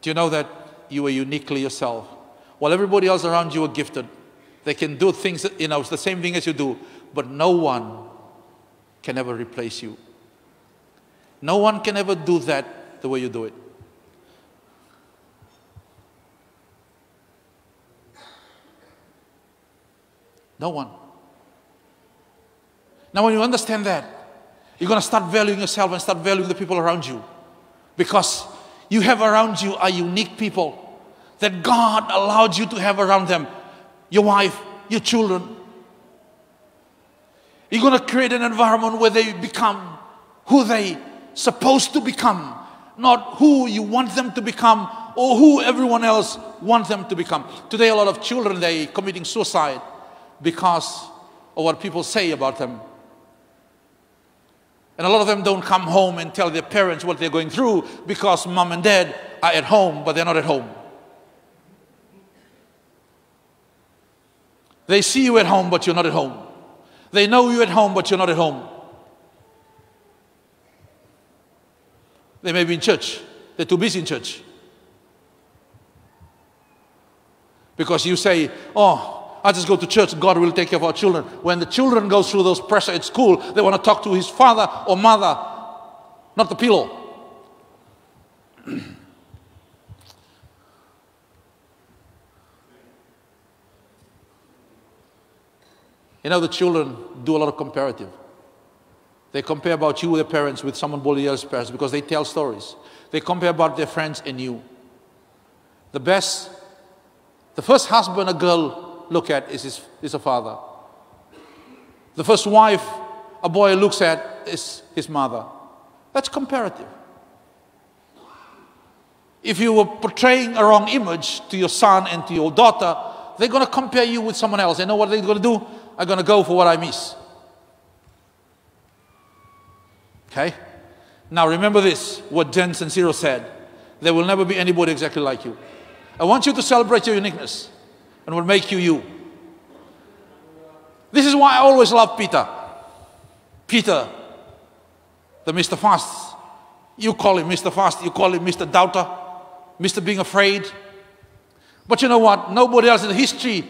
Do you know that you are uniquely yourself? While everybody else around you are gifted, they can do things, it's the same thing as you do, but no one can ever replace you. No one can ever do that the way you do it. No one. Now when you understand that, you're going to start valuing yourself and start valuing the people around you. Because you have around you are unique people that God allowed you to have around them. Your wife, your children. You're going to create an environment where they become who they supposed to become, not who you want them to become or who everyone else wants them to become. Today a lot of children, they're committing suicide because of what people say about them. And a lot of them don't come home and tell their parents what they're going through because mom and dad are at home, but they're not at home. They see you at home, but you're not at home. They know you at home, but you're not at home. They may be in church. They're too busy in church. Because you say, oh, I just go to church, God will take care of our children. When the children go through those pressure at school, they want to talk to his father or mother, not the pillow. You know, the children do a lot of comparative. They compare about you, their parents, with somebody else's parents because they tell stories. They compare about their friends and you. The first husband a girl look at is a father. The first wife a boy looks at is his mother. That's comparative. If you were portraying a wrong image to your son and to your daughter, they're going to compare you with someone else. They know what they're going to do? I'm going to go for what I miss. Okay? Now remember this, what Jen Sincero said. There will never be anybody exactly like you. I want you to celebrate your uniqueness and what makes you you. This is why I always love Peter. Peter, the Mr. Fast. You call him Mr. Fast, you call him Mr. Doubter, Mr. Being Afraid. But you know what? Nobody else in the history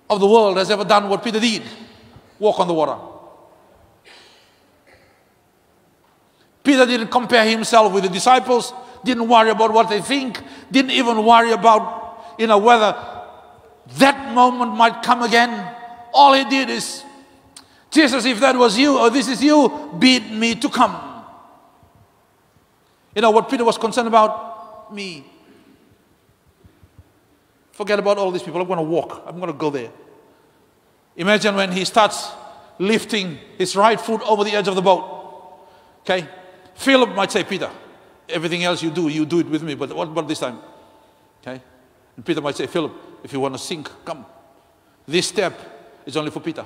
of the world has ever done what Peter did. Walk on the water. Peter didn't compare himself with the disciples, didn't worry about what they think, didn't even worry about, whether that moment might come again. All he did is, Jesus, if that was you or this is you, bid me to come. You know what Peter was concerned about? Me. Forget about all these people. I'm going to walk. I'm going to go there. Imagine when he starts lifting his right foot over the edge of the boat. Okay? Philip might say, Peter, everything else you do it with me, but what about this time? Okay? And Peter might say, Philip, if you want to sink, come. This step is only for Peter.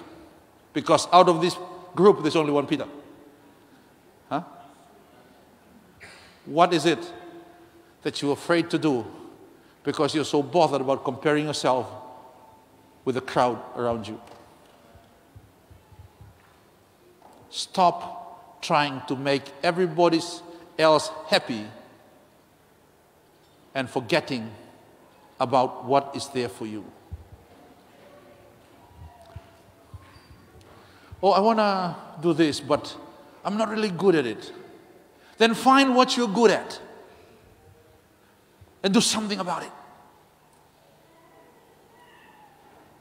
Because out of this group, there's only one Peter. Huh? What is it that you're afraid to do because you're so bothered about comparing yourself with the crowd around you? Stop trying to make everybody else happy and forgetting about what is there for you. Oh, I want to do this, but I'm not really good at it. Then find what you're good at and do something about it.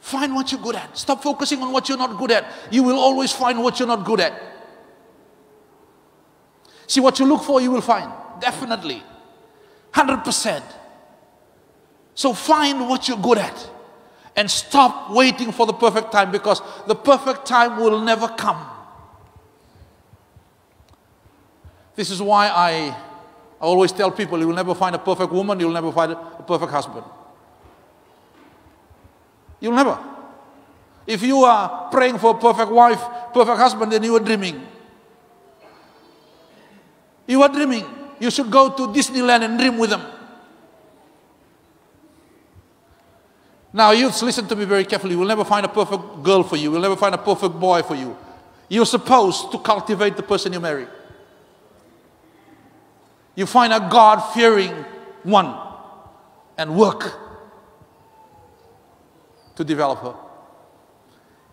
Find what you're good at. Stop focusing on what you're not good at. You will always find what you're not good at. See, what you look for, you will find. Definitely. 100%. So find what you're good at. And stop waiting for the perfect time, because the perfect time will never come. This is why I always tell people, you will never find a perfect woman, you'll never find a perfect husband. You'll never. If you are praying for a perfect wife, perfect husband, then you are dreaming. You are dreaming. You should go to Disneyland and dream with them. Now, youths, listen to me very carefully. You will never find a perfect girl for you. You will never find a perfect boy for you. You're supposed to cultivate the person you marry. You find a God-fearing one. and work to develop her.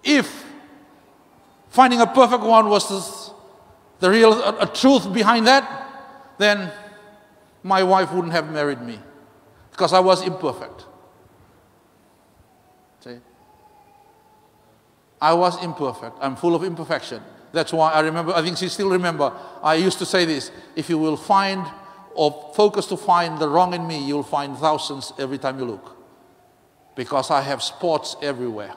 If finding a perfect one was the real truth behind that, then my wife wouldn't have married me, because I was imperfect. See? I was imperfect. I'm full of imperfection. That's why I remember, I think she still remember, I used to say this: if you will find or focus to find the wrong in me, you'll find thousands every time you look. Because I have spots everywhere.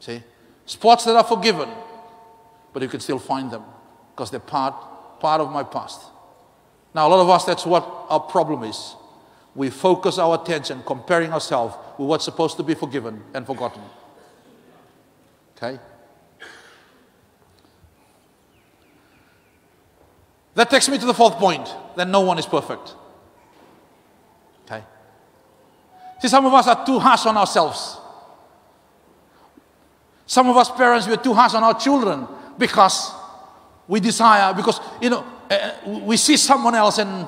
See? Spots that are forgiven, but you can still find them because they're part of my past. Now, a lot of us, that's what our problem is. We focus our attention comparing ourselves with what's supposed to be forgiven and forgotten. Okay? That takes me to the fourth point, that no one is perfect. Okay? See, some of us are too harsh on ourselves. Some of us parents, we're too harsh on our children because we desire, because, we see someone else and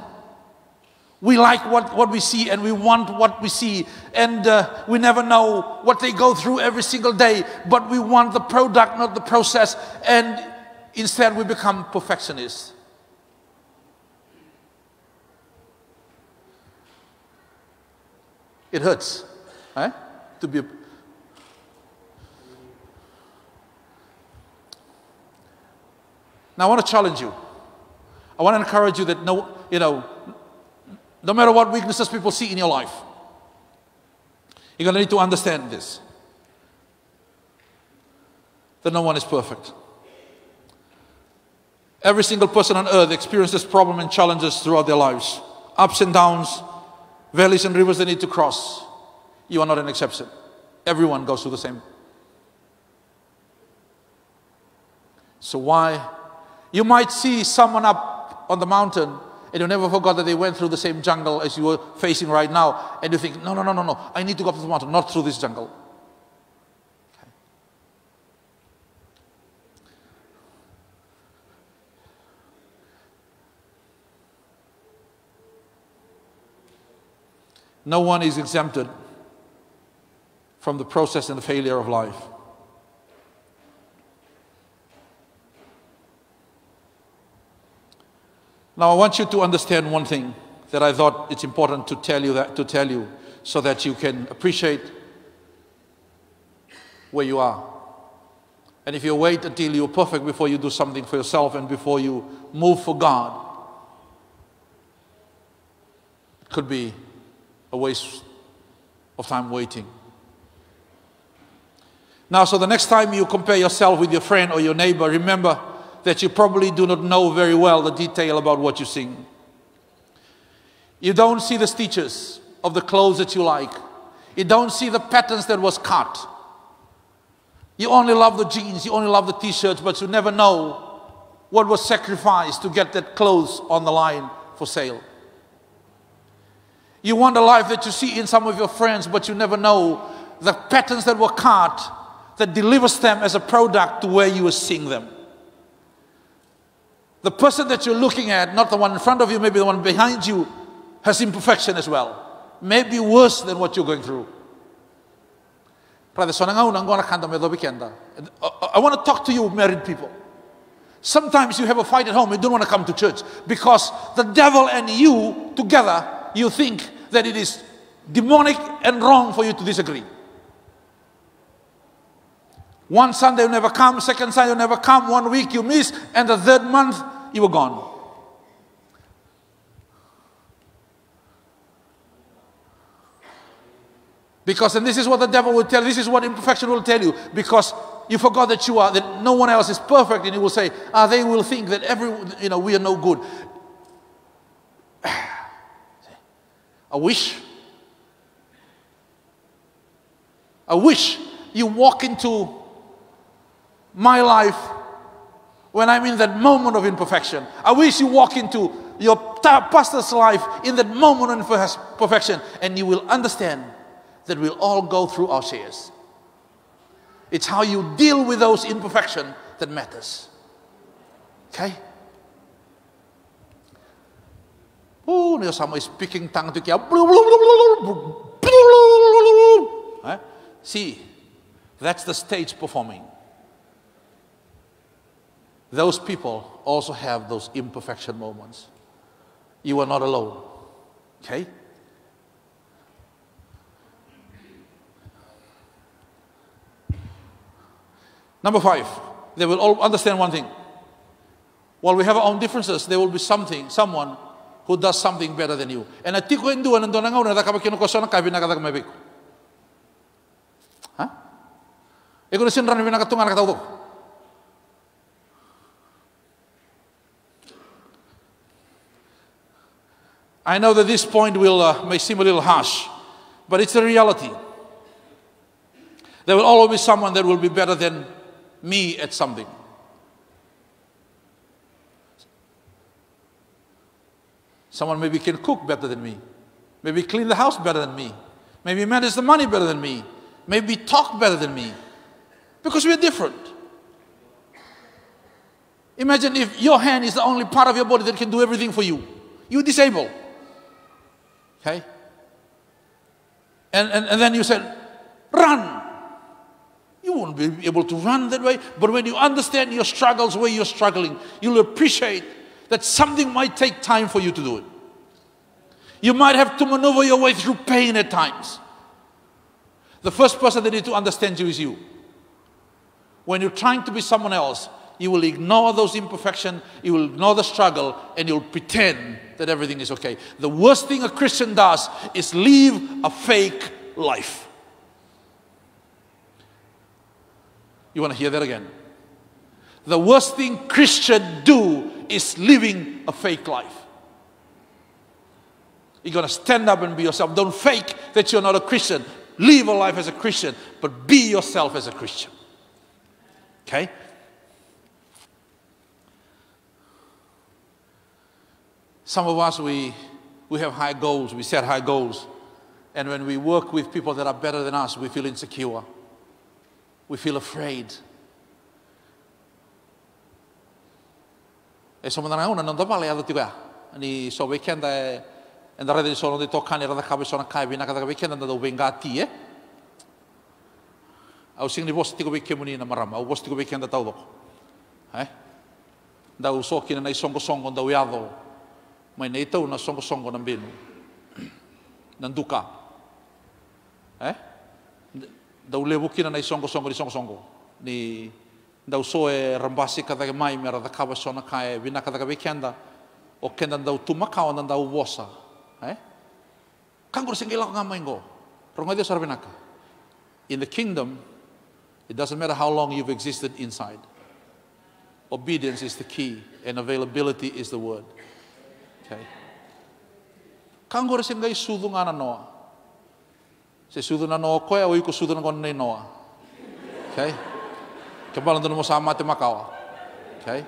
we like what we see and we want what we see, and we never know what they go through every single day, but we want the product, not the process, and instead we become perfectionists. It hurts, to be. Now I want to challenge you. I want to encourage you that no matter what weaknesses people see in your life, you're going to need to understand this: that no one is perfect. Every single person on earth experiences problems and challenges throughout their lives, ups and downs, valleys and rivers they need to cross. You are not an exception. Everyone goes through the same. So why? You might see someone up on the mountain and you never forgot that they went through the same jungle as you are facing right now, and you think, no, I need to go up to the mountain, not through this jungle. Okay. No one is exempted from the process and the failure of life. Now I want you to understand one thing that I thought it's important to tell you so that you can appreciate where you are. And if you wait until you're perfect before you do something for yourself and before you move for God, it could be a waste of time waiting. Now, so the next time you compare yourself with your friend or your neighbor, remember that you probably do not know very well the detail about what you sing. You don't see the stitches of the clothes that you like. You don't see the patterns that was cut. You only love the jeans, you only love the t-shirts, but you never know what was sacrificed to get that clothes on the line for sale. You want a life that you see in some of your friends, but you never know the patterns that were cut that delivers them as a product to where you are seeing them. The person that you're looking at, not the one in front of you, maybe the one behind you, has imperfection as well. Maybe worse than what you're going through. I want to talk to you married people. Sometimes you have a fight at home, you don't want to come to church because the devil and you together, you think that it is demonic and wrong for you to disagree. One Sunday you never come, second Sunday you never come, 1 week you miss, and the third month you were gone. Because, and this is what the devil will tell you, this is what imperfection will tell you, because you forgot that you are, that no one else is perfect, and he will say, they will think that we are no good. I wish you walk into my life when I'm in that moment of imperfection. I wish you walk into your pastor's life in that moment of perfection, and you will understand that we'll all go through our shares. It's how you deal with those imperfections that matters. Okay? Oh, Niyo sama speaking tongue to kya. See, that's the stage performing. Those people also have those imperfection moments. You are not alone. Okay? Number 5, they will all understand one thing. While we have our own differences, there will be someone who does something better than you. And I think when do and don't know that kabaki no kosana kabi na kadak mebik. Huh? Ego na sinran na katungan katawdo. I know that this point may seem a little harsh, but it's a reality. There will always be someone that will be better than me at something. Someone maybe can cook better than me, maybe clean the house better than me, maybe manage the money better than me, maybe talk better than me, because we're different. Imagine if your hand is the only part of your body that can do everything for you. You're disabled. Okay? And then you said, run. You won't be able to run that way. But when you understand your struggles, where you're struggling, you'll appreciate that something might take time for you to do it. You might have to maneuver your way through pain at times. The first person that needs to understand you is you. When you're trying to be someone else, you will ignore those imperfections, you will ignore the struggle, and you'll pretend that everything is okay. The worst thing a Christian does is live a fake life. You want to hear that again? The worst thing Christians do is living a fake life. You're going to stand up and be yourself. Don't fake that you're not a Christian. Live a life as a Christian, but be yourself as a Christian. Okay? Some of us, we have high goals. We set high goals. And when we work with people that are better than us, we feel insecure. We feel afraid. E so manana una non da male ado tiga. Ani so weekend e andare di sono di toccane ra da cabe sono kai bina kada weekend da vengati e. Au sing ni bosti ko weekend muni na marama. Au bosti ko weekend da taudo. Da uso kina na songo da uado. Mai nei tau na songo na binu. Nanduka. Da ulebu kina na songo ni da uso e rambasi kada mai mera da kaba sona kai bina kada weekenda o kenda da tumaka o da uwosa kangor singila ko ngamai ngo ronga dia sarbenaka. In the kingdom, it doesn't matter how long you've existed inside. Obedience is the key and availability is the word. Okay. Kangor singai sudu ngana noa. Se sudu na noa koe o iko sudu na kon nei noa. Okay. Kebalan dono mo sama te makawa. Okay.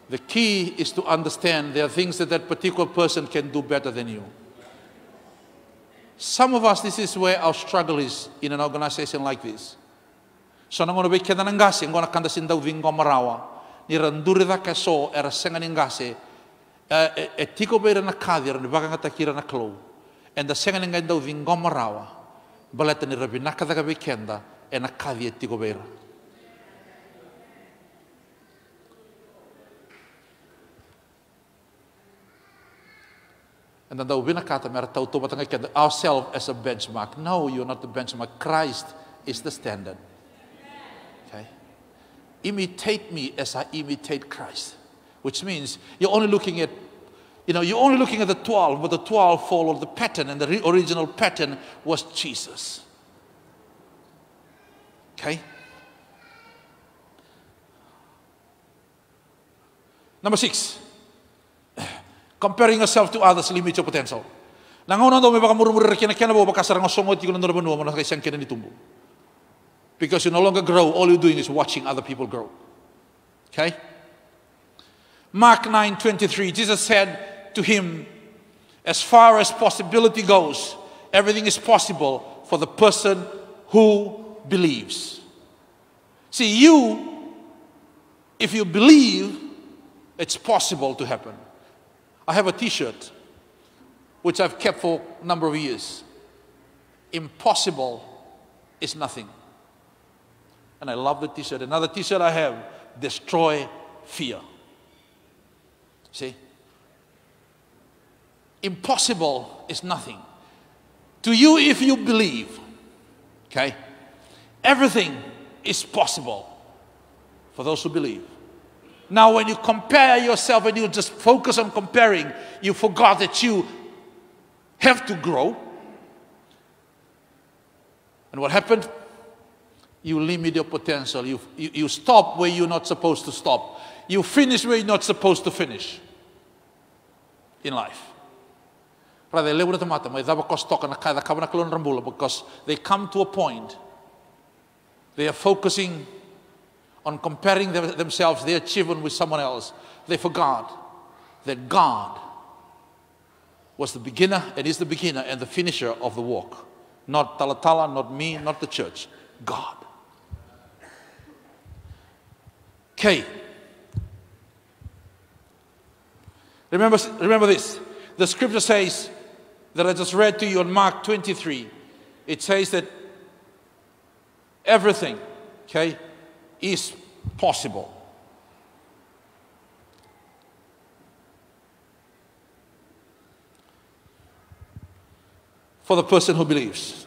The key is to understand there are things that that particular person can do better than you. Some of us, this is where our struggle is in an organization like this. So nangono be kenda nangasi ngona kanda sinda vingo marawa ni randuri da kaso era senga ningase e tiko be na kadir ni baka ngata kira na klo and the senga ninga da vingo marawa baleta ni rabi nakada be kenda e na kadi tiko be. And then the winakata mera tau to batanga kenda ourselves as a benchmark. No, you're not the benchmark. Christ is the standard. Okay? Imitate me as I imitate Christ. Which means you're only looking at, you're only looking at the 12, but the 12 followed the pattern, and the original pattern was Jesus. Okay? Number 6. Comparing yourself to others limits your potential. Nangono do me baka murmur kena bo baka sarang songo ti kuno do benua mo nakay sangkena ni tumbo. Because you no longer grow, all you're doing is watching other people grow. Okay? Mark 9:23, Jesus said to him, as far as possibility goes, everything is possible for the person who believes. See, if you believe, it's possible to happen. I have a t-shirt which I've kept for a number of years. Impossible is nothing. And I love the t-shirt. Another t-shirt I have, destroy fear. See? Impossible is nothing. To you, if you believe, okay, everything is possible for those who believe. Now, when you compare yourself and you just focus on comparing, you forgot that you have to grow. And what happened? You limit your potential. You stop where you're not supposed to stop. You finish where you're not supposed to finish in life. Because they come to a point, they are focusing on comparing themselves, their achievement with someone else. They forgot that God was the beginner and is the beginner and the finisher of the walk. Not Talatala, not me, not the church. God. Okay. Remember this. The scripture says that I just read to you on Mark 23. It says that everything, okay, is possible. For the person who believes.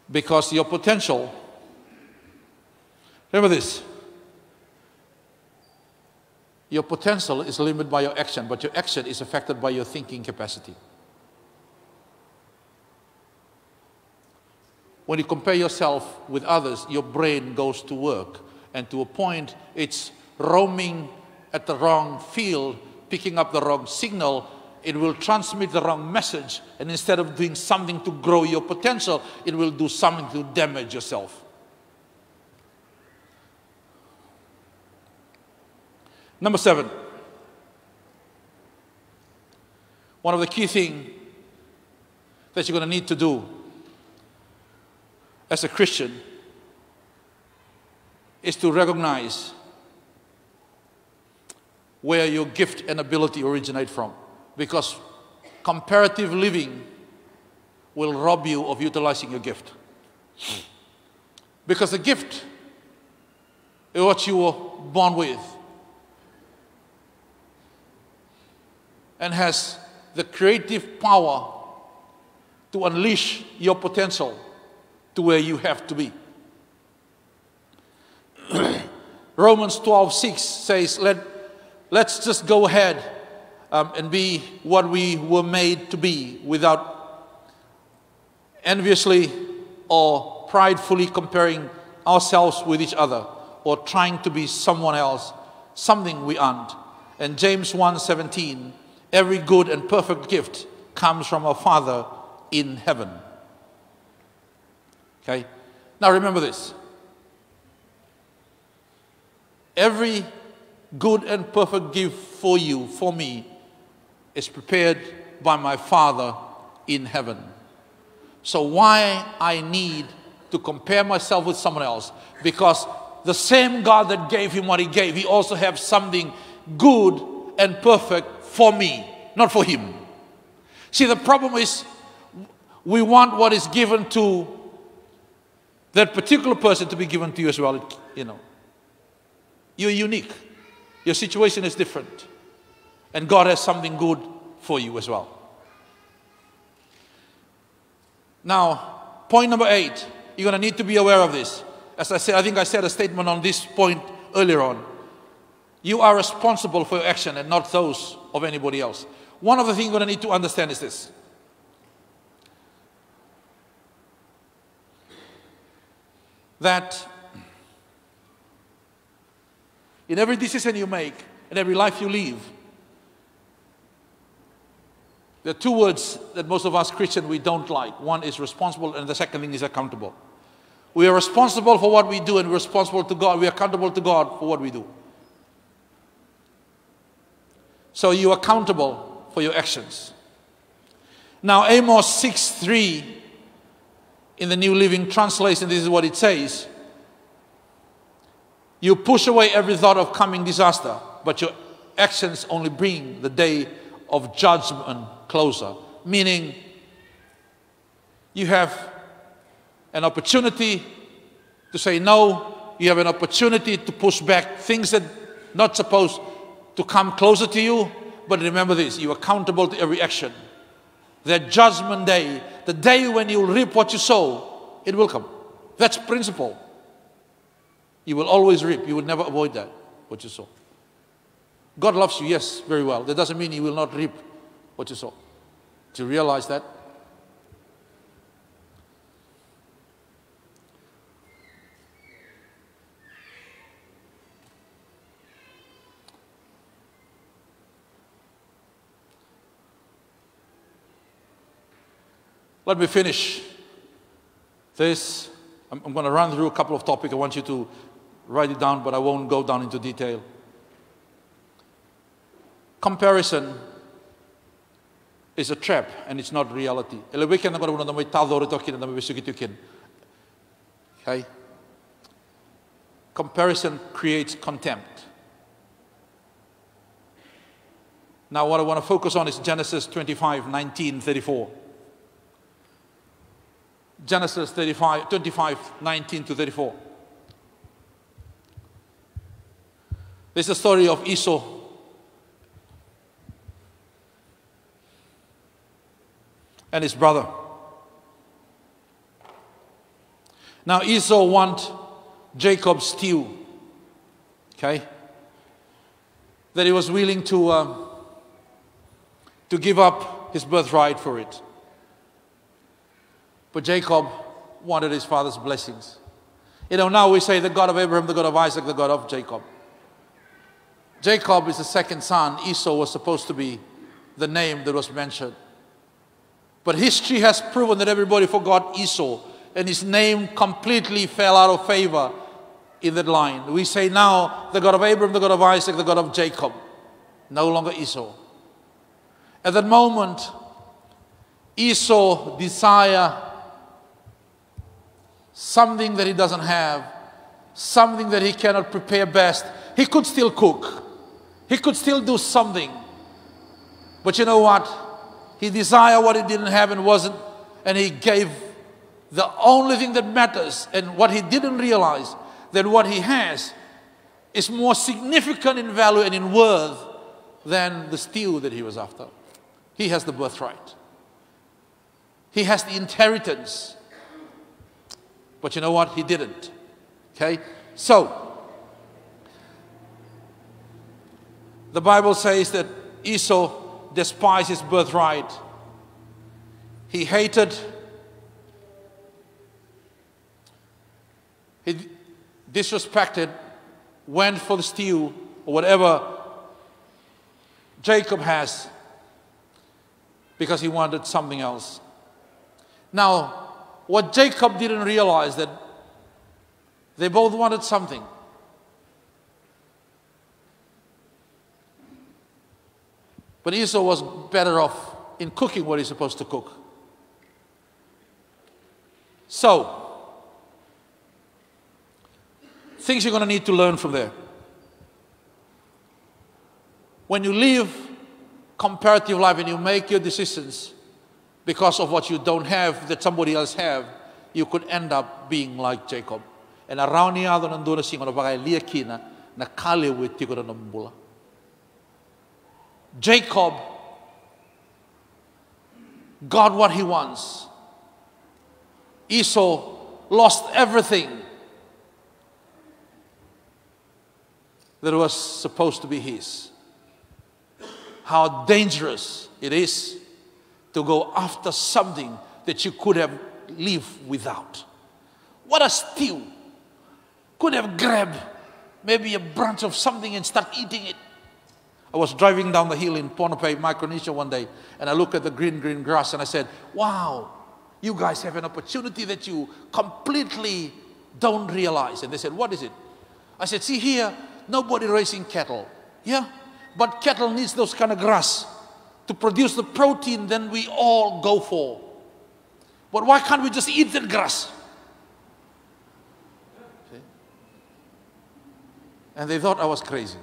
Because your potential, remember this, your potential is limited by your action, but your action is affected by your thinking capacity. When you compare yourself with others, your brain goes to work, and to a point it's roaming at the wrong field, picking up the wrong signal. It will transmit the wrong message, and instead of doing something to grow your potential, it will do something to damage yourself. Number 7. One of the key things that you're going to need to do as a Christian is to recognize where your gift and ability originate from. Because comparative living will rob you of utilizing your gift. Because the gift is what you were born with and has the creative power to unleash your potential to where you have to be. Romans 12:6 says, let's just go ahead and be what we were made to be, without enviously or pridefully comparing ourselves with each other or trying to be someone else, something we aren't. And James 1:17, every good and perfect gift comes from our Father in heaven. Okay? Now remember this. Every good and perfect gift for you, for me, is prepared by my Father in heaven. So why I need to compare myself with someone else? Because the same God that gave him what he gave, he also has something good and perfect for me, not for him. See, the problem is we want what is given to that particular person to be given to you as well. You know, you're unique. Your situation is different. And God has something good for you as well. Now, point number 8, you're going to need to be aware of this. As I said, I think I said a statement on this point earlier on. You are responsible for your action and not those of anybody else. One of the things you're going to need to understand is this. That in every decision you make, in every life you live, there are two words that most of us Christians, we don't like. One is responsible, and the second thing is accountable. We are responsible for what we do, and we're responsible to God. We are accountable to God for what we do. So you are accountable for your actions. Now Amos 6:3 in the New Living Translation, this is what it says. You push away every thought of coming disaster, but your actions only bring the day of judgment closer. Meaning, you have an opportunity to say no. You have an opportunity to push back things that not supposed to come closer to you. But remember this, you're accountable to every action. That judgment day, the day when you reap what you sow, it will come. That's principle. You will always reap. You will never avoid that, what you sow. God loves you, yes, very well. That doesn't mean He will not reap what you sow. Do you realize that? Let me finish this. I'm going to run through a couple of topics. I want you to write it down, but I won't go down into detail. Comparison is a trap, and it's not reality. Okay? Comparison creates contempt. Now what I want to focus on is Genesis 25:19-34. Genesis 25:19-34. This is the story of Esau. And his brother. Now Esau wants Jacob's stew. Okay? That he was willing to give up his birthright for it. But Jacob wanted his father's blessings. You know, now we say the God of Abraham, the God of Isaac, the God of Jacob. Jacob is the second son. Esau was supposed to be the name that was mentioned. But history has proven that everybody forgot Esau, and his name completely fell out of favor in that line. We say now the God of Abraham, the God of Isaac, the God of Jacob. No longer Esau. At that moment, Esau desires something that he doesn't have, something that he cannot prepare best. He could still cook. He could still do something. But you know what? He desired what he didn't have and wasn't, and he gave the only thing that matters. And what he didn't realize, that what he has is more significant in value and in worth than the stew that he was after. He has the birthright. He has the inheritance. But you know what? He didn't. Okay? So, the Bible says that Esau despised his birthright. He hated, he disrespected, went for the stew or whatever Jacob has because he wanted something else. Now, what Jacob didn't realize that they both wanted something. But Esau was better off in cooking what he's supposed to cook. So, things you're going to need to learn from there. When you live comparative life and you make your decisions because of what you don't have that somebody else have, you could end up being like Jacob. And around the other nandun sing ono bagay liakina na kaliwit ti ko nambula. Jacob got what he wants. Esau lost everything that was supposed to be his. How dangerous it is to go after something that you could have lived without. What a steal. Could have grabbed maybe a branch of something and start eating it. I was driving down the hill in Ponape, Micronesia one day, and I looked at the green grass and I said, wow, you guys have an opportunity that you completely don't realize. And they said, what is it? I said, see here, nobody raising cattle. Yeah, but cattle needs those kind of grass to produce the protein that we all go for. But why can't we just eat that grass? See? And they thought I was crazy.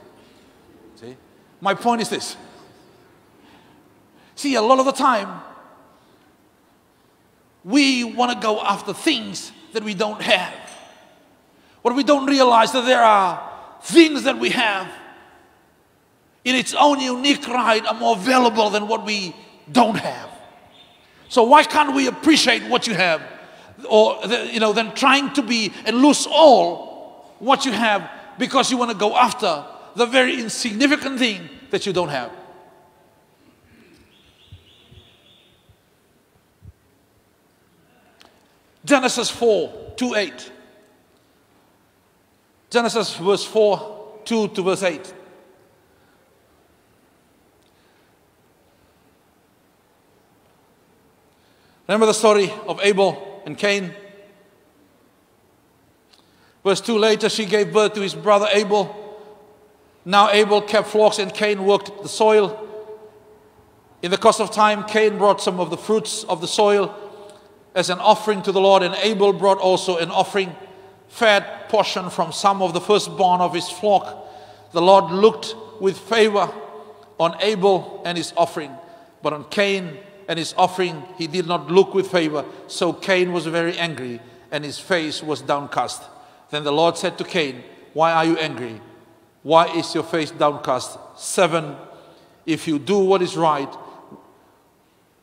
See? My point is this. See, a lot of the time, we want to go after things that we don't have. But we don't realize that there are things that we have in its own unique right are more valuable than what we don't have. So why can't we appreciate what you have? Or, than trying to be and lose all what you have because you want to go after the very insignificant thing that you don't have. Genesis 4:2-8. Genesis verse 4:2 to verse 8. Remember the story of Abel and Cain? Verse 2, later she gave birth to his brother Abel. Now Abel kept flocks and Cain worked the soil. In the course of time, Cain brought some of the fruits of the soil as an offering to the Lord, and Abel brought also an offering, fat portion from some of the firstborn of his flock. The Lord looked with favor on Abel and his offering, but on Cain and his offering he did not look with favor. So Cain was very angry and his face was downcast. Then the Lord said to Cain, why are you angry? Why is your face downcast? 7, if you do what is right,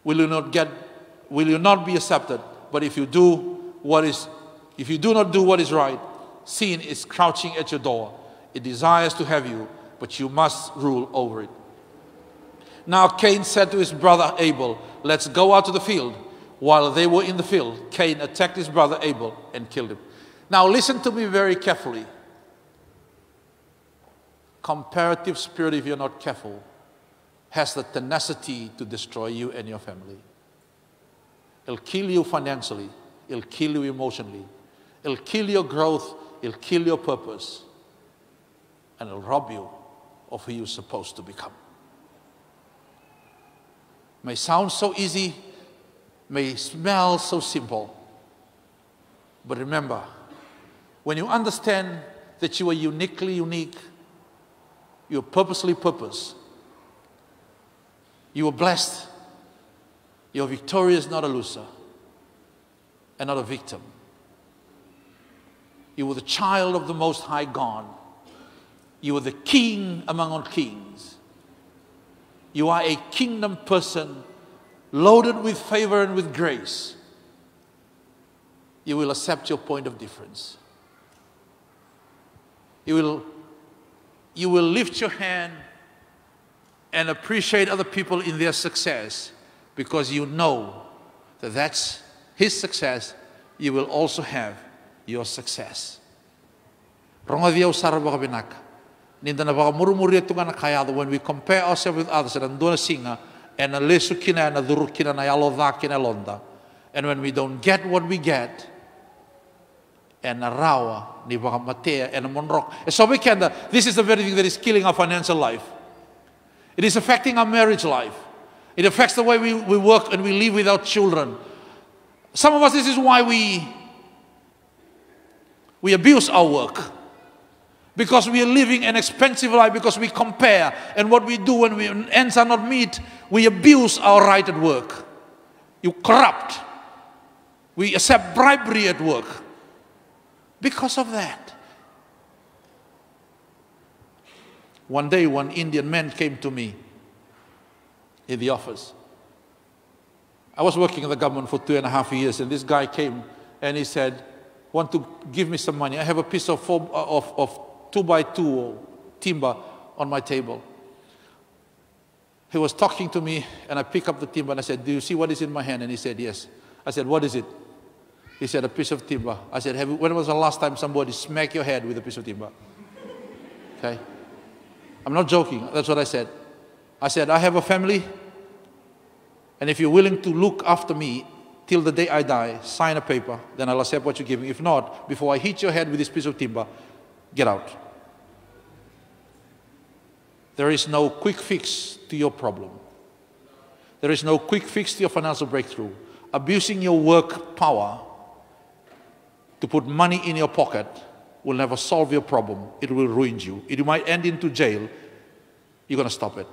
will you not be accepted? But if you do not do what is right, sin is crouching at your door. It desires to have you, but you must rule over it. Now Cain said to his brother Abel, let's go out to the field. While they were in the field, Cain attacked his brother Abel and killed him. Now listen to me very carefully. Comparative spirit, if you're not careful, has the tenacity to destroy you and your family. It'll kill you financially. It'll kill you emotionally. It'll kill your growth. It'll kill your purpose. And it'll rob you of who you're supposed to become. May sound so easy, may smell so simple. But remember, when you understand that you are uniquely unique, you are purposely purposed, you are blessed, you are victorious, not a loser, and not a victim. You were the child of the Most High God. You are the king among all kings. You are a kingdom person loaded with favor and with grace. You will accept your point of difference. You will lift your hand and appreciate other people in their success because you know that that's his success. You will also have your success. When we compare ourselves with others, and when we don't get what we get, this is the very thing that is killing our financial life. It is affecting our marriage life. It affects the way we work and we live with our children. Some of us, this is why we abuse our work. Because we are living an expensive life, because we compare. And what we do when ends are not met, we abuse our right at work. You corrupt. We accept bribery at work. Because of that. One day, one Indian man came to me in the office. I was working in the government for 2.5 years, and this guy came and he said, want to give me some money. I have a piece of 2x2 timber on my table. He was talking to me, and I picked up the timber and I said, do you see what is in my hand? And he said, yes. I said, what is it? He said, a piece of timber. I said, when was the last time somebody smacked your head with a piece of timber? Okay. I'm not joking. That's what I said. I said, I have a family, and if you're willing to look after me till the day I die, sign a paper, then I'll accept what you're giving. If not, before I hit your head with this piece of timber, get out. There is no quick fix to your problem. There is no quick fix to your financial breakthrough. Abusing your work power to put money in your pocket will never solve your problem. It will ruin you. It might end into jail. You're going to stop it.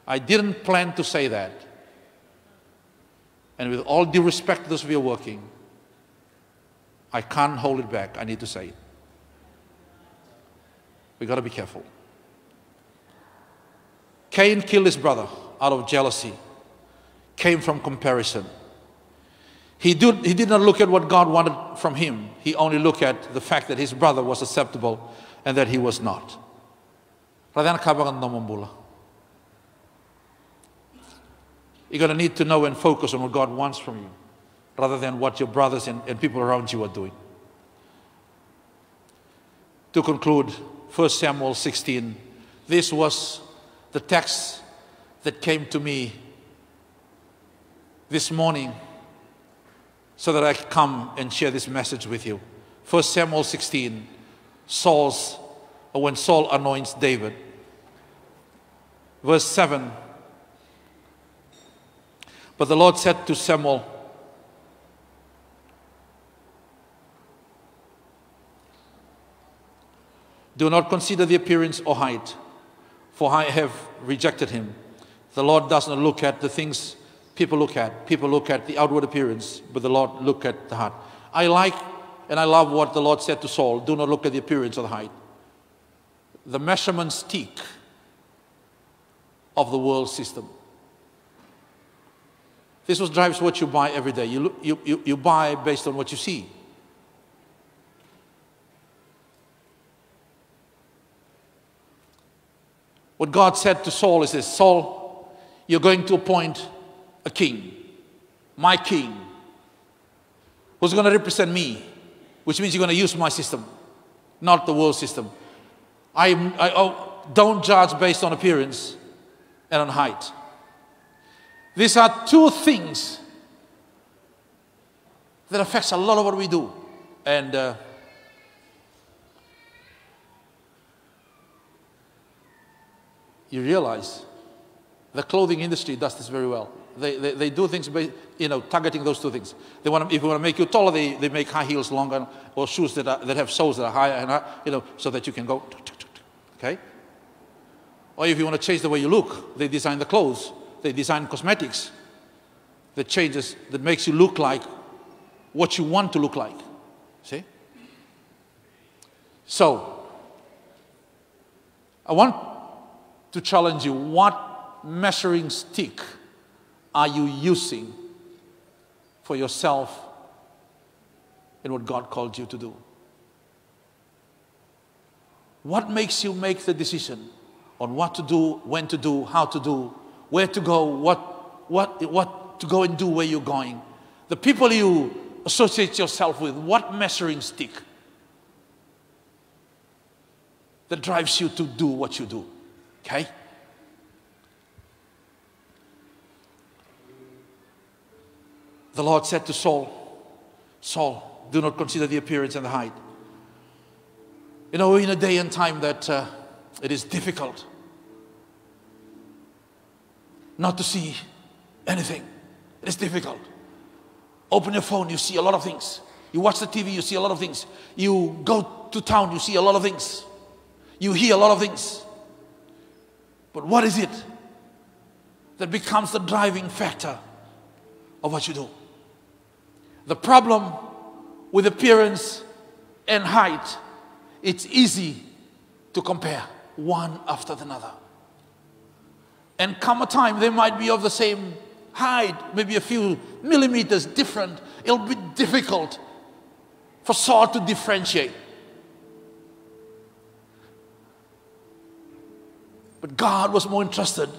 I didn't plan to say that. And with all due respect to those we are working, I can't hold it back. I need to say it. We got to be careful. Cain killed his brother out of jealousy. Came from comparison. He did not look at what God wanted from him. He only looked at the fact that his brother was acceptable and that he was not. You're going to need to know and focus on what God wants from you, rather than what your brothers and people around you are doing. To conclude, 1 Samuel 16, this was the text that came to me this morning so that I could come and share this message with you. 1 Samuel 16, when Saul anoints David. Verse 7, but the Lord said to Samuel, do not consider the appearance or height, for I have rejected him. The Lord does not look at the things people look at. People look at the outward appearance, but the Lord look at the heart. I like and I love what the Lord said to Saul. Do not look at the appearance or the height. The measurement stick of the world system. This what drives what you buy every day. You buy based on what you see. What God said to Saul is this: Saul, you're going to appoint a king, my king, who's going to represent me, which means you're going to use my system, not the world system. Don't judge based on appearance and on height. These are two things that affects a lot of what we do. And you realize the clothing industry does this very well. They do things by, targeting those two things. If they want to make you taller, they make high heels longer, or shoes that have soles that are higher and so that you can go. Okay. Or if you want to change the way you look, they design the clothes. They design cosmetics that makes you look like what you want to look like. See? So, I want to challenge you. What measuring stick are you using for yourself in what God called you to do? What makes you make the decision on what to do, when to do, how to do, where to go, what to go and do where you're going? The people you associate yourself with, what measuring stick that drives you to do what you do? Okay? The Lord said to Saul, Saul, do not consider the appearance and the height. In a day and time that it is difficult not to see anything. It is difficult. Open your phone, you see a lot of things. You watch the TV, you see a lot of things. You go to town, you see a lot of things. You hear a lot of things. But what is it that becomes the driving factor of what you do? The problem with appearance and height, it's easy to compare one after another. And come a time, they might be of the same height, maybe a few millimeters different. It'll be difficult for Saul to differentiate. But God was more interested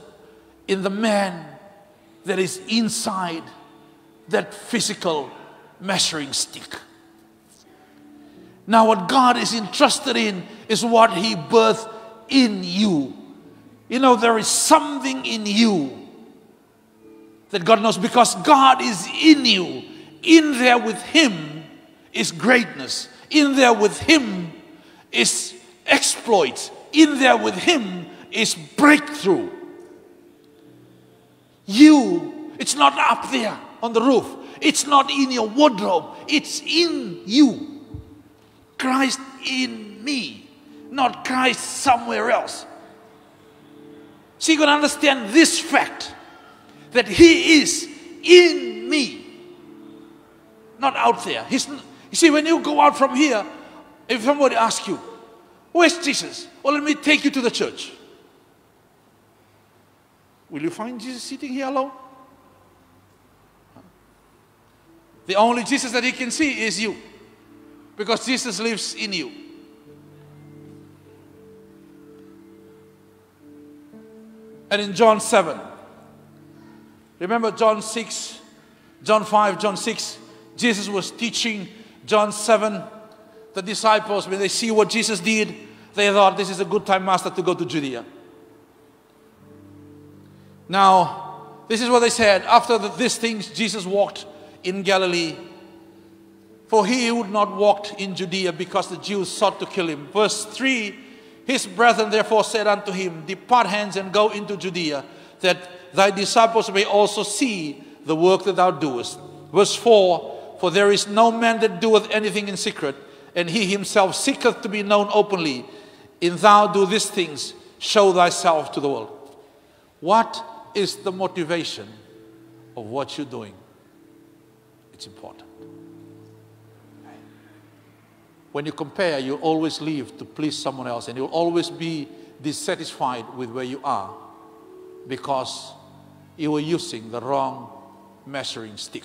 in the man that is inside that physical measuring stick. Now what God is interested in is what He birthed in you. There is something in you that God knows, because God is in you. In there with Him is greatness. In there with Him is exploits. In there with Him is breakthrough. It's not up there on the roof. It's not in your wardrobe. It's in you. Christ in me, not Christ somewhere else. So you're going to understand this fact, that He is in me, not out there. You see, when you go out from here, if somebody asks you, where's Jesus? Well, let me take you to the church. Will you find Jesus sitting here alone? The only Jesus that He can see is you, because Jesus lives in you. And in John 7, remember John 6, John 5, John 6, Jesus was teaching. John 7, the disciples, when they see what Jesus did, they thought, this is a good time, Master, to go to Judea. Now, this is what they said. After these things, Jesus walked in Galilee, for He would not walk in Judea, because the Jews sought to kill Him. Verse 3, His brethren therefore said unto Him, Depart hence and go into Judea, that Thy disciples may also see the work that Thou doest. Verse 4, For there is no man that doeth anything in secret, and He Himself seeketh to be known openly. If Thou do these things, show Thyself to the world. What is the motivation of what you're doing? It's important. When you compare, you'll always live to please someone else, and you'll always be dissatisfied with where you are, because you were using the wrong measuring stick.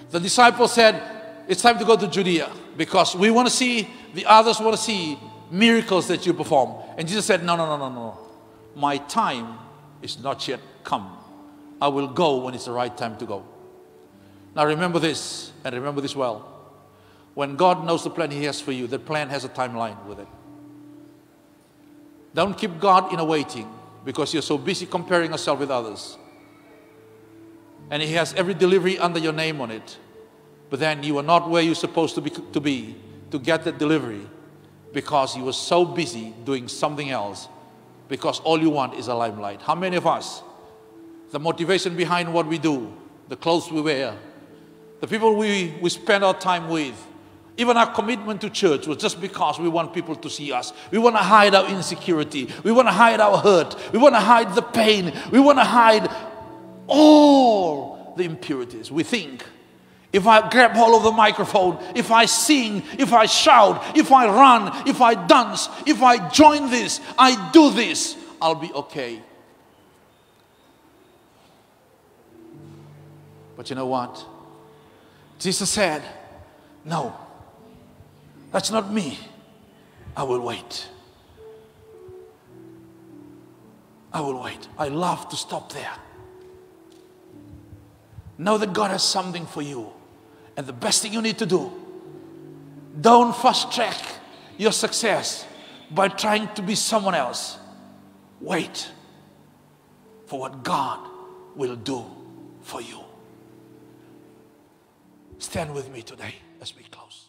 The disciples said, it's time to go to Judea, because we want to see, the others want to see miracles that you perform. And Jesus said, no. My time is not yet come. I will go when it's the right time to go. Now remember this, and remember this well. When God knows the plan He has for you, the plan has a timeline with it. Don't keep God in a waiting, because you're so busy comparing yourself with others. And He has every delivery under your name on it. But then you are not where you're supposed to be to get that delivery, because you were so busy doing something else, because all you want is a limelight. How many of us, the motivation behind what we do, the clothes we wear, the people we spend our time with, even our commitment to church was just because we want people to see us. We want to hide our insecurity. We want to hide our hurt. We want to hide the pain. We want to hide all the impurities. We think, if I grab hold of the microphone, if I sing, if I shout, if I run, if I dance, if I join this, I do this, I'll be okay. But you know what? Jesus said, no, that's not me. I will wait. I will wait. I love to stop there. Know that God has something for you. And the best thing you need to do, don't fast track your success by trying to be someone else. Wait for what God will do for you. Stand with me today as we close.